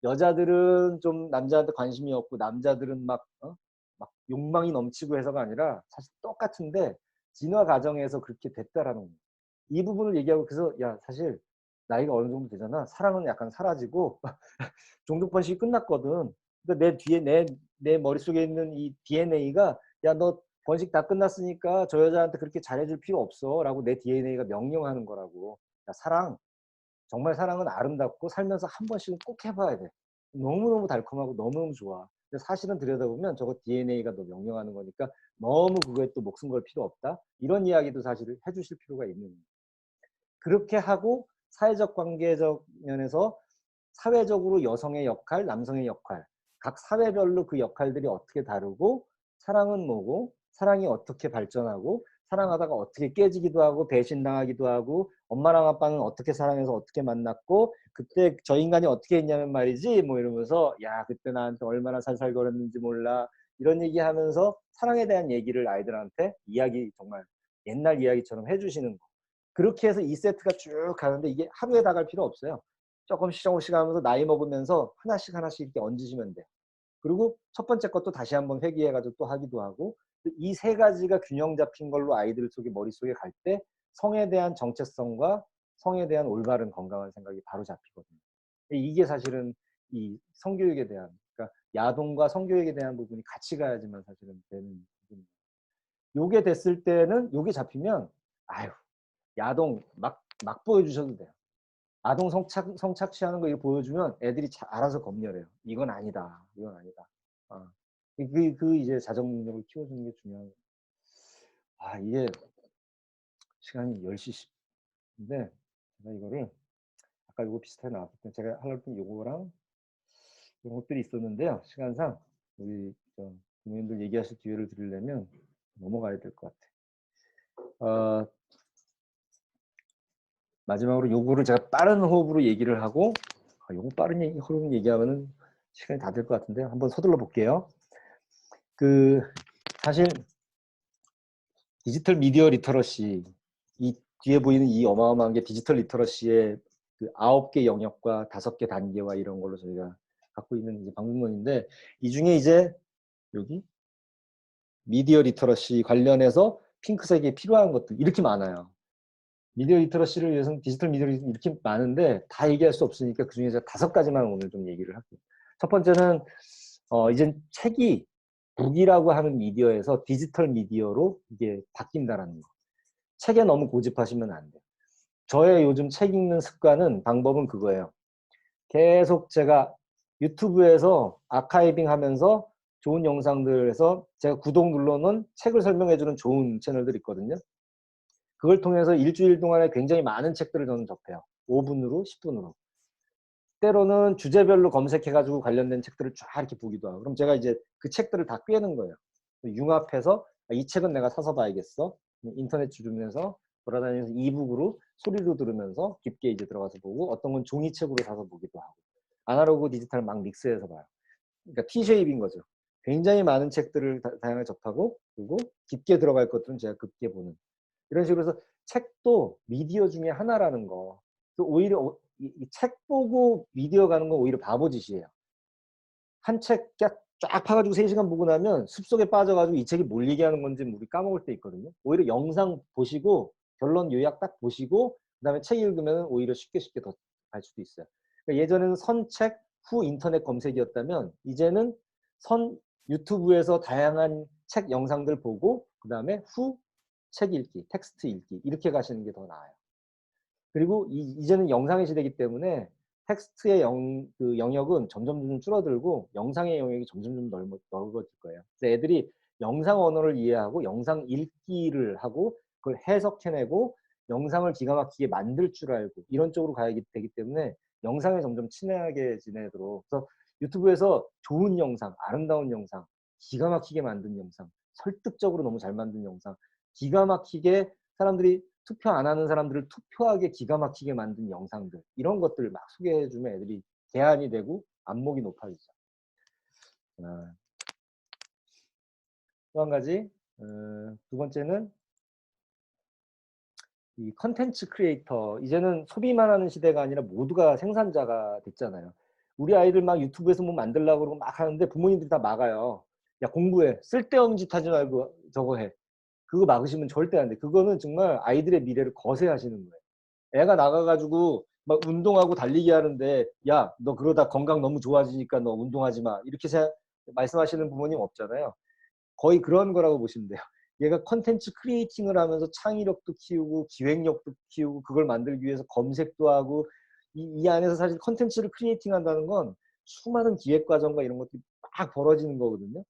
여자들은 좀 남자한테 관심이 없고 남자들은 막 욕망이 넘치고 해서가 아니라 사실 똑같은데 진화 과정에서 그렇게 됐다라는 거예요. 이 부분을 얘기하고 그래서 야 사실 나이가 어느 정도 되잖아. 사랑은 약간 사라지고 종족 번식이 끝났거든. 그러니까 내 뒤에 내 머릿속에 있는 이 DNA가 야 너 번식 다 끝났으니까 저 여자한테 그렇게 잘해줄 필요 없어 라고 내 DNA가 명령하는 거라고. 야 사랑 정말 사랑은 아름답고 살면서 한 번씩은 꼭 해봐야 돼. 너무너무 달콤하고 너무너무 좋아. 근데 사실은 들여다보면 저거 DNA가 너 명령하는 거니까 너무 그거에 또 목숨 걸 필요 없다. 이런 이야기도 사실 해주실 필요가 있는 거예요. 그렇게 하고 사회적 관계적 면에서 사회적으로 여성의 역할, 남성의 역할, 각 사회별로 그 역할들이 어떻게 다르고 사랑은 뭐고 사랑이 어떻게 발전하고 사랑하다가 어떻게 깨지기도 하고 배신당하기도 하고 엄마랑 아빠는 어떻게 사랑해서 어떻게 만났고 그때 저 인간이 어떻게 했냐면 말이지 뭐 이러면서 야 그때 나한테 얼마나 살살거렸는지 몰라 이런 얘기하면서 사랑에 대한 얘기를 아이들한테 이야기 정말 옛날 이야기처럼 해주시는 거. 그렇게 해서 이 세트가 쭉 가는데 이게 하루에 다 갈 필요 없어요. 조금씩 하면서 나이 먹으면서 하나씩 이렇게 얹으시면 돼요. 그리고 첫 번째 것도 다시 한번 회귀해가지고 또 하기도 하고 이 세 가지가 균형 잡힌 걸로 아이들 속에 머릿속에 갈 때 성에 대한 정체성과 성에 대한 올바른 건강한 생각이 바로 잡히거든요. 이게 사실은 이 성교육에 대한 그러니까 야동과 성교육에 대한 부분이 같이 가야지만 사실은 되는 부분입니다. 요게 됐을 때는 요게 잡히면 아유 야동 막 보여주셔도 돼요. 아동 성착취하는 거 이거 보여주면 애들이 알아서 검열해요. 이건 아니다. 이건 아니다. 그 이제 자정 능력을 키워주는 게 중요한 거예요. 이게 시간이 10시 10분인데 제가 이거를 아까 이거 비슷하게 나왔을 때 제가 하려고 했던 요거랑 이런 것들이 있었는데요. 시간상 우리 부모님들 얘기하실 기회를 드리려면 넘어가야 될 것 같아요. 마지막으로 요거를 제가 빠른 호흡으로 얘기를 하고 요거 빠른 호흡 얘기하면은 시간이 다 될 것 같은데 한번 서둘러 볼게요. 사실 디지털 미디어 리터러시 이 뒤에 보이는 이 어마어마한 게 디지털 리터러시의 그 9개 영역과 5개 단계와 이런 걸로 저희가 갖고 있는 이제 방법론인데 이 중에 이제 여기 미디어 리터러시 관련해서 핑크색에 필요한 것들 이렇게 많아요. 미디어 리터러시를 위해서는 디지털 미디어 리터러시 이렇게 많은데 다 얘기할 수 없으니까 그 중에 제가 5가지만 오늘 좀 얘기를 할게요. 첫 번째는 이제 책이 북이라고 하는 미디어에서 디지털 미디어로 이게 바뀐다라는 거. 책에 너무 고집하시면 안 돼요. 저의 요즘 책 읽는 습관은 방법은 그거예요. 계속 제가 유튜브에서 아카이빙 하면서 좋은 영상들에서 제가 구독 눌러놓은 책을 설명해주는 좋은 채널들이 있거든요. 그걸 통해서 일주일 동안에 굉장히 많은 책들을 저는 접해요. 5분으로 10분으로. 때로는 주제별로 검색해가지고 관련된 책들을 쫙 이렇게 보기도 하고. 그럼 제가 이제 그 책들을 다 꿰는 거예요. 융합해서 이 책은 내가 사서 봐야겠어. 인터넷 주면서 돌아다니면서 이북으로 소리로 들으면서 깊게 이제 들어가서 보고, 어떤 건 종이책으로 사서 보기도 하고, 아날로그 디지털 막 믹스해서 봐요. 그러니까 T쉐입인 거죠. 굉장히 많은 책들을 다양하게 접하고, 그리고 깊게 들어갈 것들은 제가 깊게 보는, 이런 식으로 해서 책도 미디어 중에 하나라는 거. 오히려 이 책 보고 미디어 가는 건 오히려 바보짓이에요. 한 책 쫙 파가지고 3시간 보고 나면 숲속에 빠져가지고 이 책이 뭘 얘기하는 건지 우리 까먹을 때 있거든요. 오히려 영상 보시고 결론 요약 딱 보시고 그다음에 책 읽으면 오히려 쉽게 더 갈 수도 있어요. 그러니까 예전에는 선책 후 인터넷 검색이었다면 이제는 선 유튜브에서 다양한 책 영상들 보고 그다음에 후 책 읽기, 텍스트 읽기, 이렇게 가시는 게 더 나아요. 그리고 이제는 영상의 시대이기 때문에 텍스트의 그 영역은 점점 줄어들고 영상의 영역이 점점 넓어질 거예요. 그래서 애들이 영상 언어를 이해하고 영상 읽기를 하고 그걸 해석해내고 영상을 기가 막히게 만들 줄 알고 이런 쪽으로 가야 되기 때문에 영상에 점점 친하게 지내도록. 그래서 유튜브에서 좋은 영상, 아름다운 영상, 기가 막히게 만든 영상, 설득적으로 너무 잘 만든 영상, 기가 막히게 사람들이 투표 안 하는 사람들을 투표하게 기가 막히게 만든 영상들, 이런 것들을 막 소개해주면 애들이 대안이 되고 안목이 높아지죠. 또 한 가지, 두 번째는 이 컨텐츠 크리에이터. 이제는 소비만 하는 시대가 아니라 모두가 생산자가 됐잖아요. 우리 아이들 막 유튜브에서 뭐 만들려고 그러고 막 하는데 부모님들이 다 막아요. 야, 공부해. 쓸데없는 짓 하지 말고 저거 해. 그거 막으시면 절대 안 돼. 그거는 정말 아이들의 미래를 거세하시는 거예요. 애가 나가가지고 막 운동하고 달리기 하는데 야, 너 그러다 건강 너무 좋아지니까 너 운동하지 마. 이렇게 말씀하시는 부모님 없잖아요. 거의 그런 거라고 보시면 돼요. 얘가 컨텐츠 크리에이팅을 하면서 창의력도 키우고 기획력도 키우고 그걸 만들기 위해서 검색도 하고 이 안에서 사실 컨텐츠를 크리에이팅 한다는 건 수많은 기획 과정과 이런 것들이 막 벌어지는 거거든요.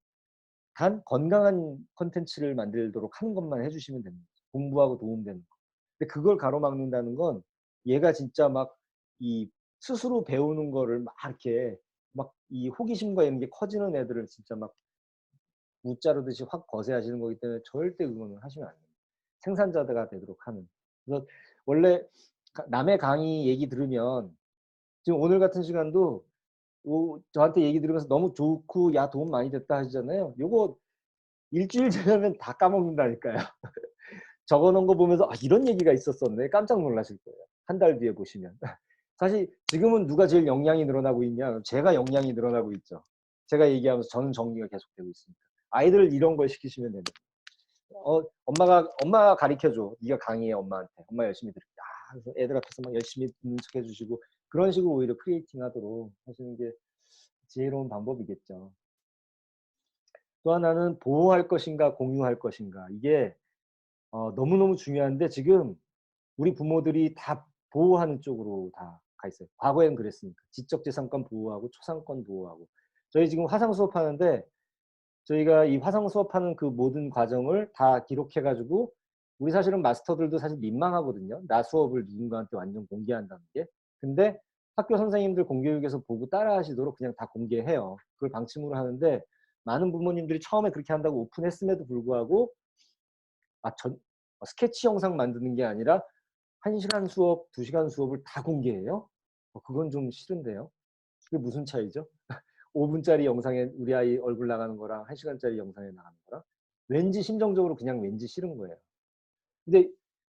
단 건강한 컨텐츠를 만들도록 하는 것만 해주시면 됩니다. 공부하고 도움되는 거. 근데 그걸 가로막는다는 건 얘가 진짜 막 이 스스로 배우는 거를 막 이렇게 막 이 호기심과 이런 게 커지는 애들을 진짜 막 무자르듯이 확 거세하시는 거기 때문에 절대 그거는 하시면 안 됩니다. 생산자가 되도록 하는. 그래서 원래 남의 강의 얘기 들으면 지금 오늘 같은 시간도 저한테 얘기 들으면서 너무 좋고 야 도움 많이 됐다 하시잖아요. 요거 일주일 지나면 다 까먹는다니까요. 적어놓은 거 보면서 아, 이런 얘기가 있었었네. 깜짝 놀라실 거예요. 한 달 뒤에 보시면. 사실 지금은 누가 제일 역량이 늘어나고 있냐? 제가 역량이 늘어나고 있죠. 제가 얘기하면서 저는 정리가 계속되고 있습니다. 아이들 이런 걸 시키시면 됩니다. 엄마가 가르쳐줘. 네가 강의해 엄마한테. 엄마 열심히 들을게. 그래서 애들 앞에서 막 열심히 듣는 척 해주시고 그런 식으로 오히려 크리에이팅 하도록 하시는 게 지혜로운 방법이겠죠. 또 하나는 보호할 것인가 공유할 것인가. 이게 너무너무 중요한데 지금 우리 부모들이 다 보호하는 쪽으로 다 가 있어요. 과거엔 그랬으니까. 지적재산권 보호하고 초상권 보호하고. 저희 지금 화상 수업하는데 저희가 이 화상 수업하는 그 모든 과정을 다 기록해가지고 우리 사실은 마스터들도 사실 민망하거든요. 나 수업을 누군가한테 완전 공개한다는 게. 근데 학교 선생님들 공교육에서 보고 따라 하시도록 그냥 다 공개해요. 그걸 방침으로 하는데 많은 부모님들이 처음에 그렇게 한다고 오픈했음에도 불구하고 스케치 영상 만드는 게 아니라 1시간 수업, 2시간 수업을 다 공개해요? 그건 좀 싫은데요. 그게 무슨 차이죠? 5분짜리 영상에 우리 아이 얼굴 나가는 거랑 1시간짜리 영상에 나가는 거랑 왠지 심정적으로 그냥 왠지 싫은 거예요. 근데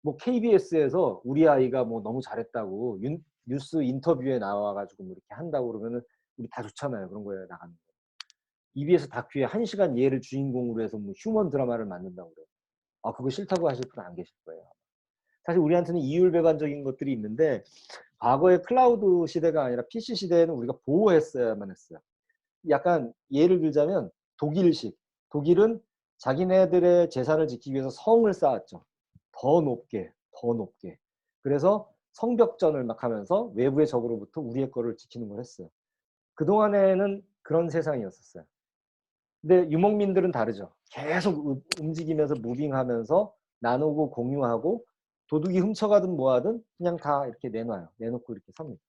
뭐 KBS에서 우리 아이가 뭐 너무 잘했다고 뉴스 인터뷰에 나와가지고 뭐 이렇게 한다고 그러면은 우리 다 좋잖아요. 그런 거에 나가는 거. EBS 다큐에 1시간 얘를 주인공으로 해서 뭐 휴먼 드라마를 만든다고 그래요. 그거 싫다고 하실 분은 안 계실 거예요. 사실 우리한테는 이율배반적인 것들이 있는데 과거의 클라우드 시대가 아니라 PC 시대에는 우리가 보호했어야만 했어요. 약간 예를 들자면 독일식. 독일은 자기네들의 재산을 지키기 위해서 성을 쌓았죠. 더 높게, 더 높게. 그래서 성벽전을 막 하면서 외부의 적으로부터 우리의 거를 지키는 걸 했어요. 그동안에는 그런 세상이었었어요. 근데 유목민들은 다르죠. 계속 움직이면서 무빙하면서 나누고 공유하고 도둑이 훔쳐가든 뭐하든 그냥 다 이렇게 내놔요. 내놓고 이렇게 삽니다.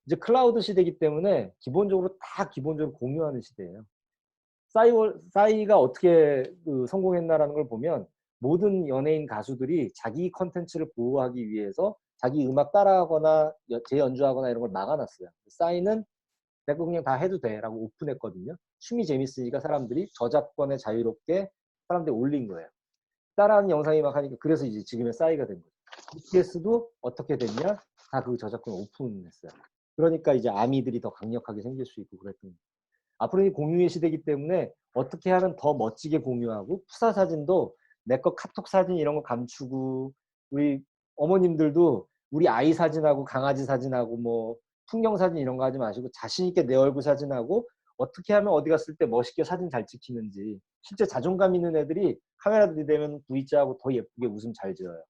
이제 클라우드 시대이기 때문에 기본적으로 다 기본적으로 공유하는 시대예요. 싸이가 어떻게 성공했나라는 걸 보면 모든 연예인 가수들이 자기 컨텐츠를 보호하기 위해서 자기 음악 따라하거나 재연주하거나 이런 걸 막아놨어요. 싸이는 내 거 그냥 다 해도 돼 라고 오픈했거든요. 춤이 재밌으니까 사람들이 저작권에 자유롭게 사람들이 올린 거예요. 따라하는 영상이 막 하니까 그래서 이제 지금의 싸이가 된 거죠. BTS도 어떻게 됐냐? 다 그 저작권 오픈했어요. 그러니까 이제 아미들이 더 강력하게 생길 수 있고 그랬던 거예요. 앞으로는 공유의 시대이기 때문에 어떻게 하면 더 멋지게 공유하고 푸사 사진도 내 거 카톡 사진 이런 거 감추고 우리 어머님들도 우리 아이 사진하고 강아지 사진하고 뭐 풍경 사진 이런 거 하지 마시고 자신 있게 내 얼굴 사진하고 어떻게 하면 어디 갔을 때 멋있게 사진 잘 찍히는지 실제 자존감 있는 애들이 카메라 들이대면 V자하고 더 예쁘게 웃음 잘 지어요.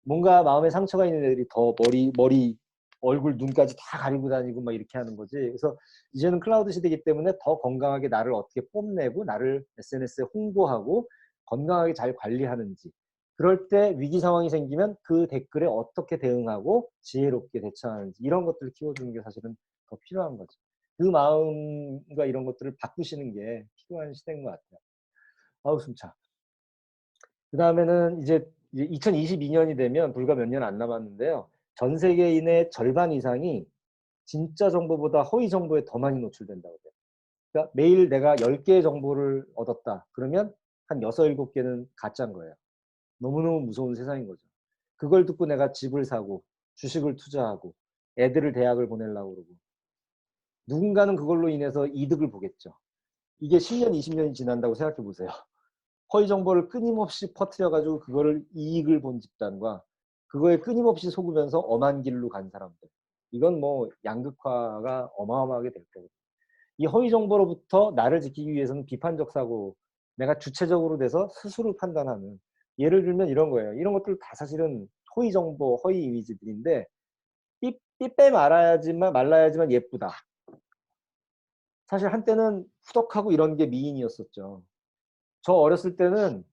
뭔가 마음에 상처가 있는 애들이 더 머리 얼굴 눈까지 다 가리고 다니고 막 이렇게 하는 거지. 그래서 이제는 클라우드 시대이기 때문에 더 건강하게 나를 어떻게 뽐내고 나를 SNS에 홍보하고 건강하게 잘 관리하는지 그럴 때 위기 상황이 생기면 그 댓글에 어떻게 대응하고 지혜롭게 대처하는지 이런 것들을 키워주는 게 사실은 더 필요한 거죠. 그 마음과 이런 것들을 바꾸시는 게 필요한 시대인 것 같아요. 아우 숨차. 그 다음에는 이제 2022년이 되면 불과 몇 년 안 남았는데요. 전 세계인의 절반 이상이 진짜 정보보다 허위 정보에 더 많이 노출된다고 해요. 그러니까 매일 내가 10개의 정보를 얻었다. 그러면 한 6, 7개는 가짜인 거예요. 너무너무 무서운 세상인 거죠. 그걸 듣고 내가 집을 사고 주식을 투자하고 애들을 대학을 보내려고 그러고 누군가는 그걸로 인해서 이득을 보겠죠. 이게 10년, 20년이 지난다고 생각해 보세요. 허위 정보를 끊임없이 퍼뜨려가지고 그거를 이익을 본 집단과 그거에 끊임없이 속으면서 엄한 길로 간 사람들. 이건 뭐 양극화가 어마어마하게 될 거거든요. 이 허위 정보로부터 나를 지키기 위해서는 비판적 사고, 내가 주체적으로 돼서 스스로 판단하는. 예를 들면 이런 거예요. 이런 것들 다 사실은 허위 정보, 허위 이미지들인데 삐빼 말라야지만 예쁘다. 사실 한때는 후덕하고 이런 게 미인이었었죠. 저 어렸을 때는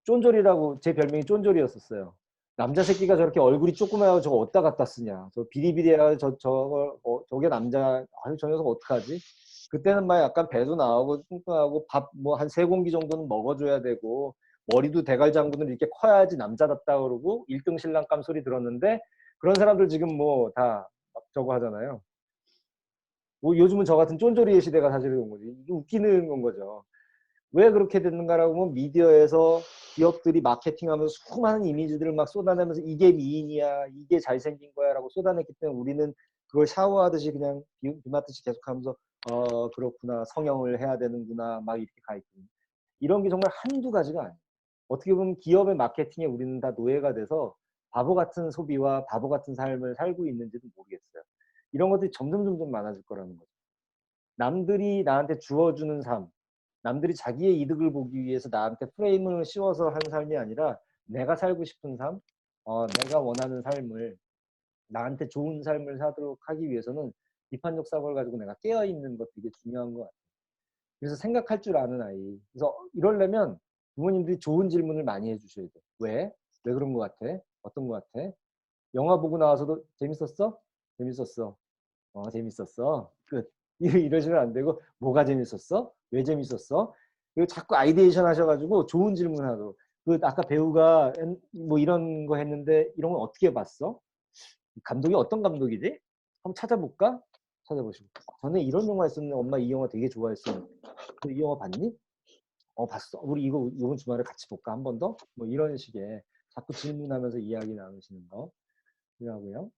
쫀졸이라고 제 별명이 쫀졸이었었어요. 남자 새끼가 저렇게 얼굴이 조그마하고 저거 어디다 갖다 쓰냐. 저 비리비리해가지고 저거 저게 남자. 아유 저 녀석 어떡하지? 그때는 막 약간 배도 나오고 뚱뚱하고 밥 뭐 한 3공기 정도는 먹어줘야 되고 머리도 대갈장군을 이렇게 커야지 남자답다 그러고 1등 신랑감 소리 들었는데 그런 사람들 지금 뭐 다 저거 하잖아요. 뭐 요즘은 저 같은 쫀졸이의 시대가 사실 온 거지. 이게 웃기는 건 거죠. 왜 그렇게 됐는가라고 하면 미디어에서 기업들이 마케팅하면서 수많은 이미지들을 막 쏟아내면서 이게 미인이야, 이게 잘생긴 거야 라고 쏟아냈기 때문에 우리는 그걸 샤워하듯이 그냥 비 맞듯이 계속하면서 그렇구나, 성형을 해야 되는구나 막 이렇게 가 있거든요. 이런 게 정말 한두 가지가 아니에요. 어떻게 보면 기업의 마케팅에 우리는 다 노예가 돼서 바보 같은 소비와 바보 같은 삶을 살고 있는지도 모르겠어요. 이런 것들이 점점 많아질 거라는 거죠. 남들이 나한테 주어주는 삶, 남들이 자기의 이득을 보기 위해서 나한테 프레임을 씌워서 하는 삶이 아니라 내가 살고 싶은 삶, 내가 원하는 삶을 나한테 좋은 삶을 사도록 하기 위해서는 비판적 사고를 가지고 내가 깨어있는 것 되게 중요한 것 같아요. 그래서 생각할 줄 아는 아이. 그래서 이러려면 부모님들이 좋은 질문을 많이 해주셔야 돼요. 왜? 왜 그런 것 같아? 어떤 것 같아? 영화 보고 나와서도 재밌었어? 재밌었어. 재밌었어. 끝. 이러시면 안 되고 뭐가 재밌었어? 왜 재밌었어? 그리고 자꾸 아이디에이션 하셔가지고 좋은 질문 하고 그 아까 배우가 뭐 이런 거 했는데 이런 건 어떻게 봤어? 감독이 어떤 감독이지? 한번 찾아볼까? 찾아보시고 전에 이런 영화 있었는데 엄마 이 영화 되게 좋아했어. 이 영화 봤니? 봤어. 우리 이번 주말에 같이 볼까? 한 번 더? 뭐 이런 식의 자꾸 질문하면서 이야기 나누시는 거 필요하고요.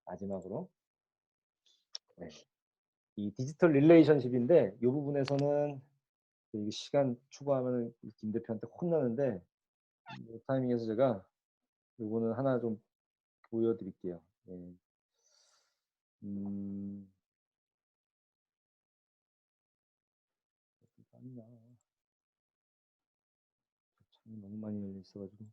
마지막으로 네. 이 디지털 릴레이션십인데 이 부분에서는 이게 시간 추구하면 김 대표한테 혼나는데 이 타이밍에서 제가 요거는 하나 좀 보여드릴게요. 예. 음, 참 너무 많이 열려 있어가지고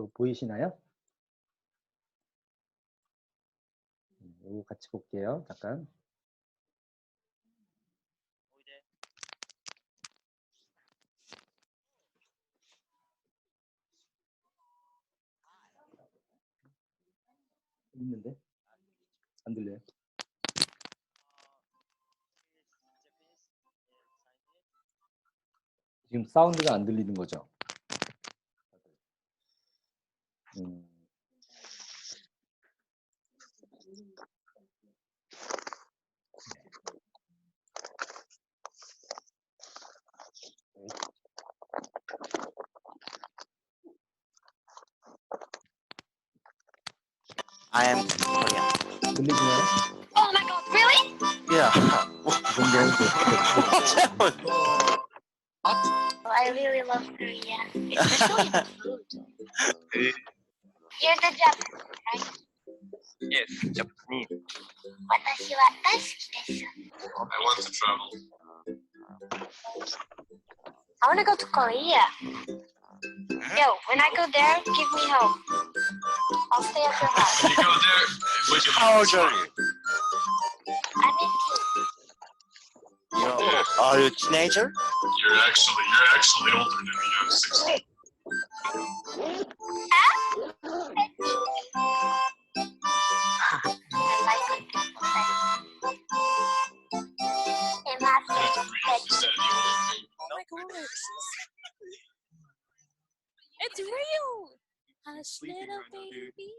이거 보이시나요? 이거 같이 볼게요. 잠깐. 있는데 안 들려요? 지금 사운드가 안 들리는 거죠? 음. I am Korean. 들리시나요? Oh my god, really? Yeah. 이 정도는 됐어요. Oh, I really love Korea, especially the food. You're the Japanese, right? Yes, Japanese. 私は大好きです. I want to travel. I want to go to Korea. Yo, when I go there, give me home. I'll stay at your house. When you go there, would you How old are you? I'm 18. Are you a teenager? You're actually older than me. I'm 16. I like when people say, "Hey, master, That's real. Is that the only thing? Oh my god. It's real. Hush, little baby.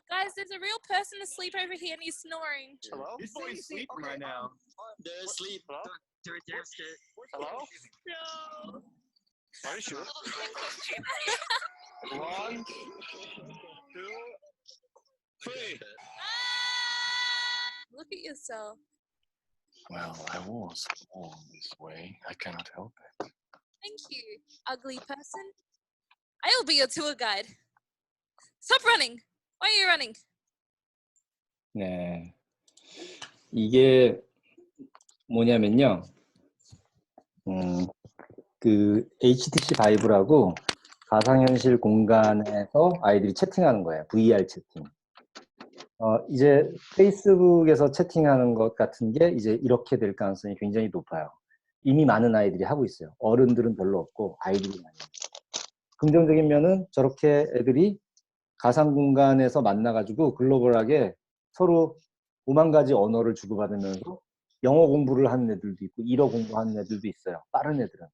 Guys, there's a real person asleep over here and he's snoring. Hello? This boy's sleeping right now. They're asleep. Hello? They're scared. Hello? No. Are you sure? 1, 2, 3. Look at yourself. Well, I was born this way. I cannot help it. Thank you, ugly person. I'll be your tour guide. Stop running. Why are you running? 네. 이게 뭐냐면요. 그 HTC 바이브라고 가상현실 공간에서 아이들이 채팅하는 거예요. VR 채팅. 이제 페이스북에서 채팅하는 것 같은 게 이제 이렇게 될 가능성이 굉장히 높아요. 이미 많은 아이들이 하고 있어요. 어른들은 별로 없고 아이들이 많이. 긍정적인 면은 저렇게 애들이 가상 공간에서 만나가지고 글로벌하게 서로 5만 가지 언어를 주고받으면서 영어 공부를 하는 애들도 있고 일어 공부하는 애들도 있어요. 빠른 애들은.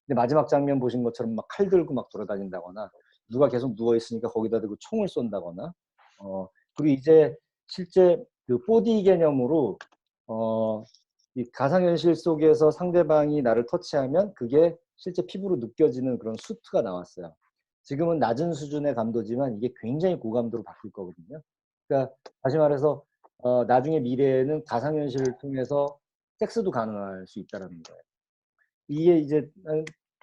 근데 마지막 장면 보신 것처럼 막 칼 들고 막 돌아다닌다거나 누가 계속 누워 있으니까 거기다 대고 총을 쏜다거나 그리고 이제 실제 그 4D 개념으로 이 가상현실 속에서 상대방이 나를 터치하면 그게 실제 피부로 느껴지는 그런 수트가 나왔어요. 지금은 낮은 수준의 감도지만 이게 굉장히 고감도로 바뀔 거거든요. 그러니까 다시 말해서 나중에 미래에는 가상현실을 통해서 섹스도 가능할 수 있다는 거예요. 이게 이제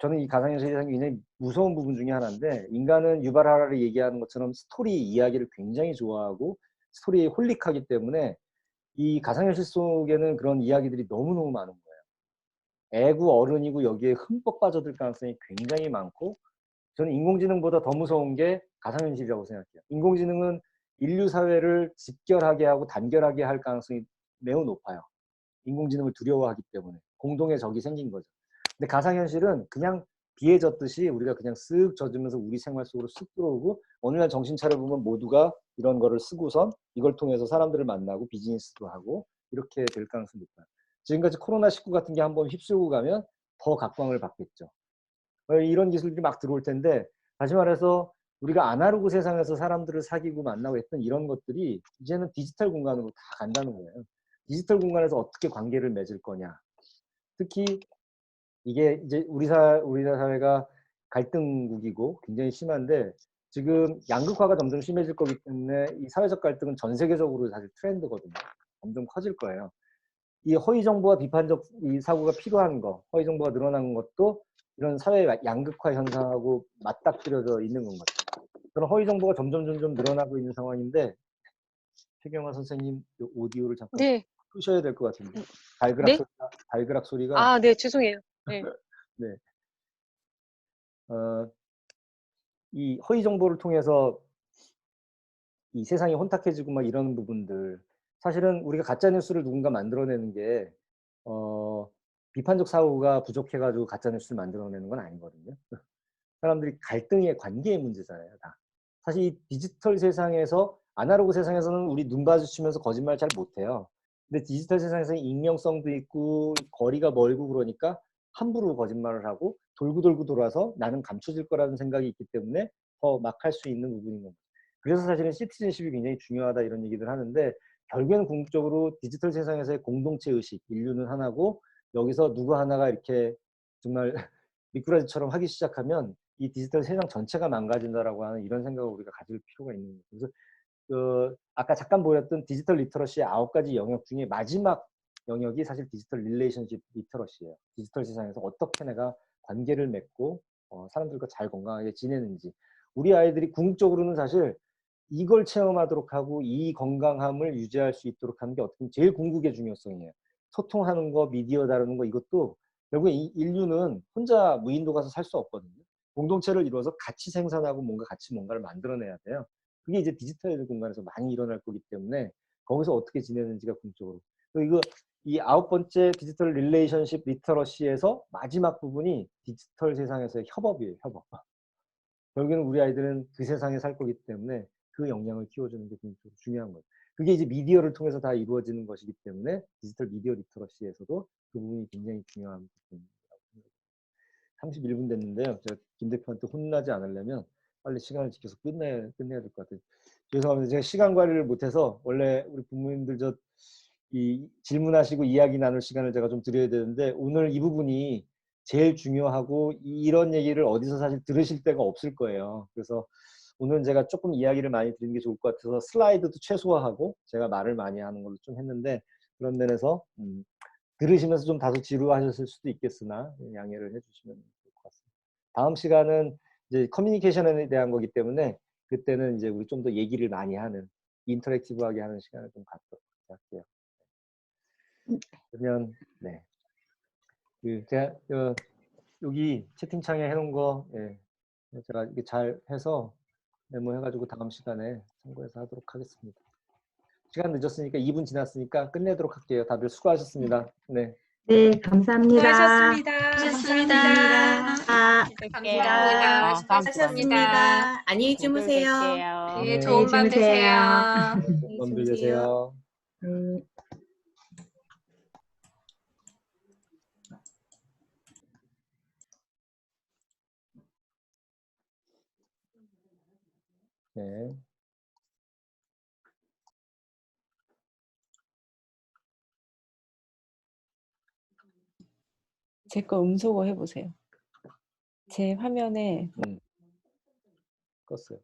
저는 이 가상현실이 굉장히 무서운 부분 중에 하나인데 인간은 유발 하라리 얘기하는 것처럼 스토리 이야기를 굉장히 좋아하고 스토리에 홀릭하기 때문에 이 가상현실 속에는 그런 이야기들이 너무너무 많은 거예요. 애고 어른이고 여기에 흠뻑 빠져들 가능성이 굉장히 많고 저는 인공지능보다 더 무서운 게 가상현실이라고 생각해요. 인공지능은 인류 사회를 집결하게 하고 단결하게 할 가능성이 매우 높아요. 인공지능을 두려워하기 때문에 공동의 적이 생긴 거죠. 근데 가상현실은 그냥 비에 젖듯이 우리가 그냥 쓱 젖으면서 우리 생활 속으로 쓱 들어오고 어느 날 정신 차려보면 모두가 이런 거를 쓰고선 이걸 통해서 사람들을 만나고 비즈니스도 하고 이렇게 될 가능성이 높아요. 지금까지 코로나19 같은 게 한번 휩쓸고 가면 더 각광을 받겠죠. 이런 기술들이 막 들어올 텐데 다시 말해서 우리가 아날로그 세상에서 사람들을 사귀고 만나고 했던 이런 것들이 이제는 디지털 공간으로 다 간다는 거예요. 디지털 공간에서 어떻게 관계를 맺을 거냐. 특히 이게 이제 우리나라 사회가 갈등국이고 굉장히 심한데 지금 양극화가 점점 심해질 거기 때문에 이 사회적 갈등은 전 세계적으로 사실 트렌드거든요. 점점 커질 거예요. 이 허위 정보와 비판적 이 사고가 필요한 거, 허위 정보가 늘어나는 것도 이런 사회 양극화 현상하고 맞닥뜨려져 있는 건 같아요. 그런 허위 정보가 점점 늘어나고 있는 상황인데 최경화 선생님 오디오를 잠깐. 네. 끄셔야 될 것 같은데. 발그락 네? 소리가, 발그락 소리가. 아, 네, 죄송해요. 네. 네. 이 허위 정보를 통해서 이 세상이 혼탁해지고 막 이런 부분들, 사실은 우리가 가짜 뉴스를 누군가 만들어내는 게 비판적 사고가 부족해가지고 가짜 뉴스를 만들어내는 건 아니거든요. 사람들이 갈등의 관계의 문제잖아요, 다. 사실 이 디지털 세상에서, 아날로그 세상에서는 우리 눈 마주치면서 거짓말 잘 못해요. 근데 디지털 세상에서는 익명성도 있고 거리가 멀고 그러니까 함부로 거짓말을 하고 돌고 돌고 돌아서 나는 감춰질 거라는 생각이 있기 때문에 더 막 할 수 있는 부분인 겁니다. 그래서 사실은 시티즌십이 굉장히 중요하다 이런 얘기들 하는데, 결국에는 궁극적으로 디지털 세상에서의 공동체 의식, 인류는 하나고 여기서 누구 하나가 이렇게 정말 미꾸라지처럼 하기 시작하면 이 디지털 세상 전체가 망가진다라고 하는 이런 생각을 우리가 가질 필요가 있는 거예요. 그래서 아까 잠깐 보였던 디지털 리터러시의 9가지 영역 중에 마지막 영역이 사실 디지털 릴레이션십 리터러시예요. 디지털 세상에서 어떻게 내가 관계를 맺고 사람들과 잘 건강하게 지내는지. 우리 아이들이 궁극적으로는 사실 이걸 체험하도록 하고 이 건강함을 유지할 수 있도록 하는 게 어떻게 보면 제일 궁극의 중요성이에요. 소통하는 거, 미디어 다루는 거, 이것도 결국에 이 인류는 혼자 무인도 가서 살 수 없거든요. 공동체를 이루어서 같이 생산하고 뭔가 같이 뭔가를 만들어내야 돼요. 그게 이제 디지털 공간에서 많이 일어날 거기 때문에 거기서 어떻게 지내는지가 궁극적으로. 그리고 이 9번째 디지털 릴레이션십 리터러시에서 마지막 부분이 디지털 세상에서의 협업이에요. 협업. 결국에는 우리 아이들은 그 세상에 살 거기 때문에 그 역량을 키워주는 게 굉장히 중요한 거예요. 그게 이제 미디어를 통해서 다 이루어지는 것이기 때문에 디지털 미디어 리터러시에서도 그 부분이 굉장히 중요한 부분입니다. 31분 됐는데요. 제가 김 대표한테 혼나지 않으려면 빨리 시간을 지켜서 끝내야 될 것 같아요. 죄송합니다. 제가 시간 관리를 못해서 원래 우리 부모님들 이 질문하시고 이야기 나눌 시간을 제가 좀 드려야 되는데 오늘 이 부분이 제일 중요하고 이런 얘기를 어디서 사실 들으실 데가 없을 거예요. 그래서 오늘 제가 조금 이야기를 많이 드리는 게 좋을 것 같아서 슬라이드도 최소화하고 제가 말을 많이 하는 걸로 좀 했는데, 그런 면에서 들으시면서 좀 다소 지루하셨을 수도 있겠으나 양해를 해주시면 좋을 것 같습니다. 다음 시간은 이제 커뮤니케이션에 대한 거기 때문에 그때는 이제 우리 좀 더 얘기를 많이 하는, 인터랙티브하게 하는 시간을 좀 갖도록 할게요. 그러면 네, 제가 여기 채팅창에 해놓은 거 제가 이게 잘 해서 메모해가지고 다음 시간에 참고해서 하도록 하겠습니다. 시간 늦었으니까 2분 지났으니까 끝내도록 할게요. 다들 수고하셨습니다. 네. 네, 감사합니다. 수고하셨습니다. 감사합니다. 수고하셨습니다. 안녕히 주무세요. 네, 좋은 밤 되세요. 먼 되세요. 네. 네. 제 거 음소거 해보세요. 제 화면에 껐어요.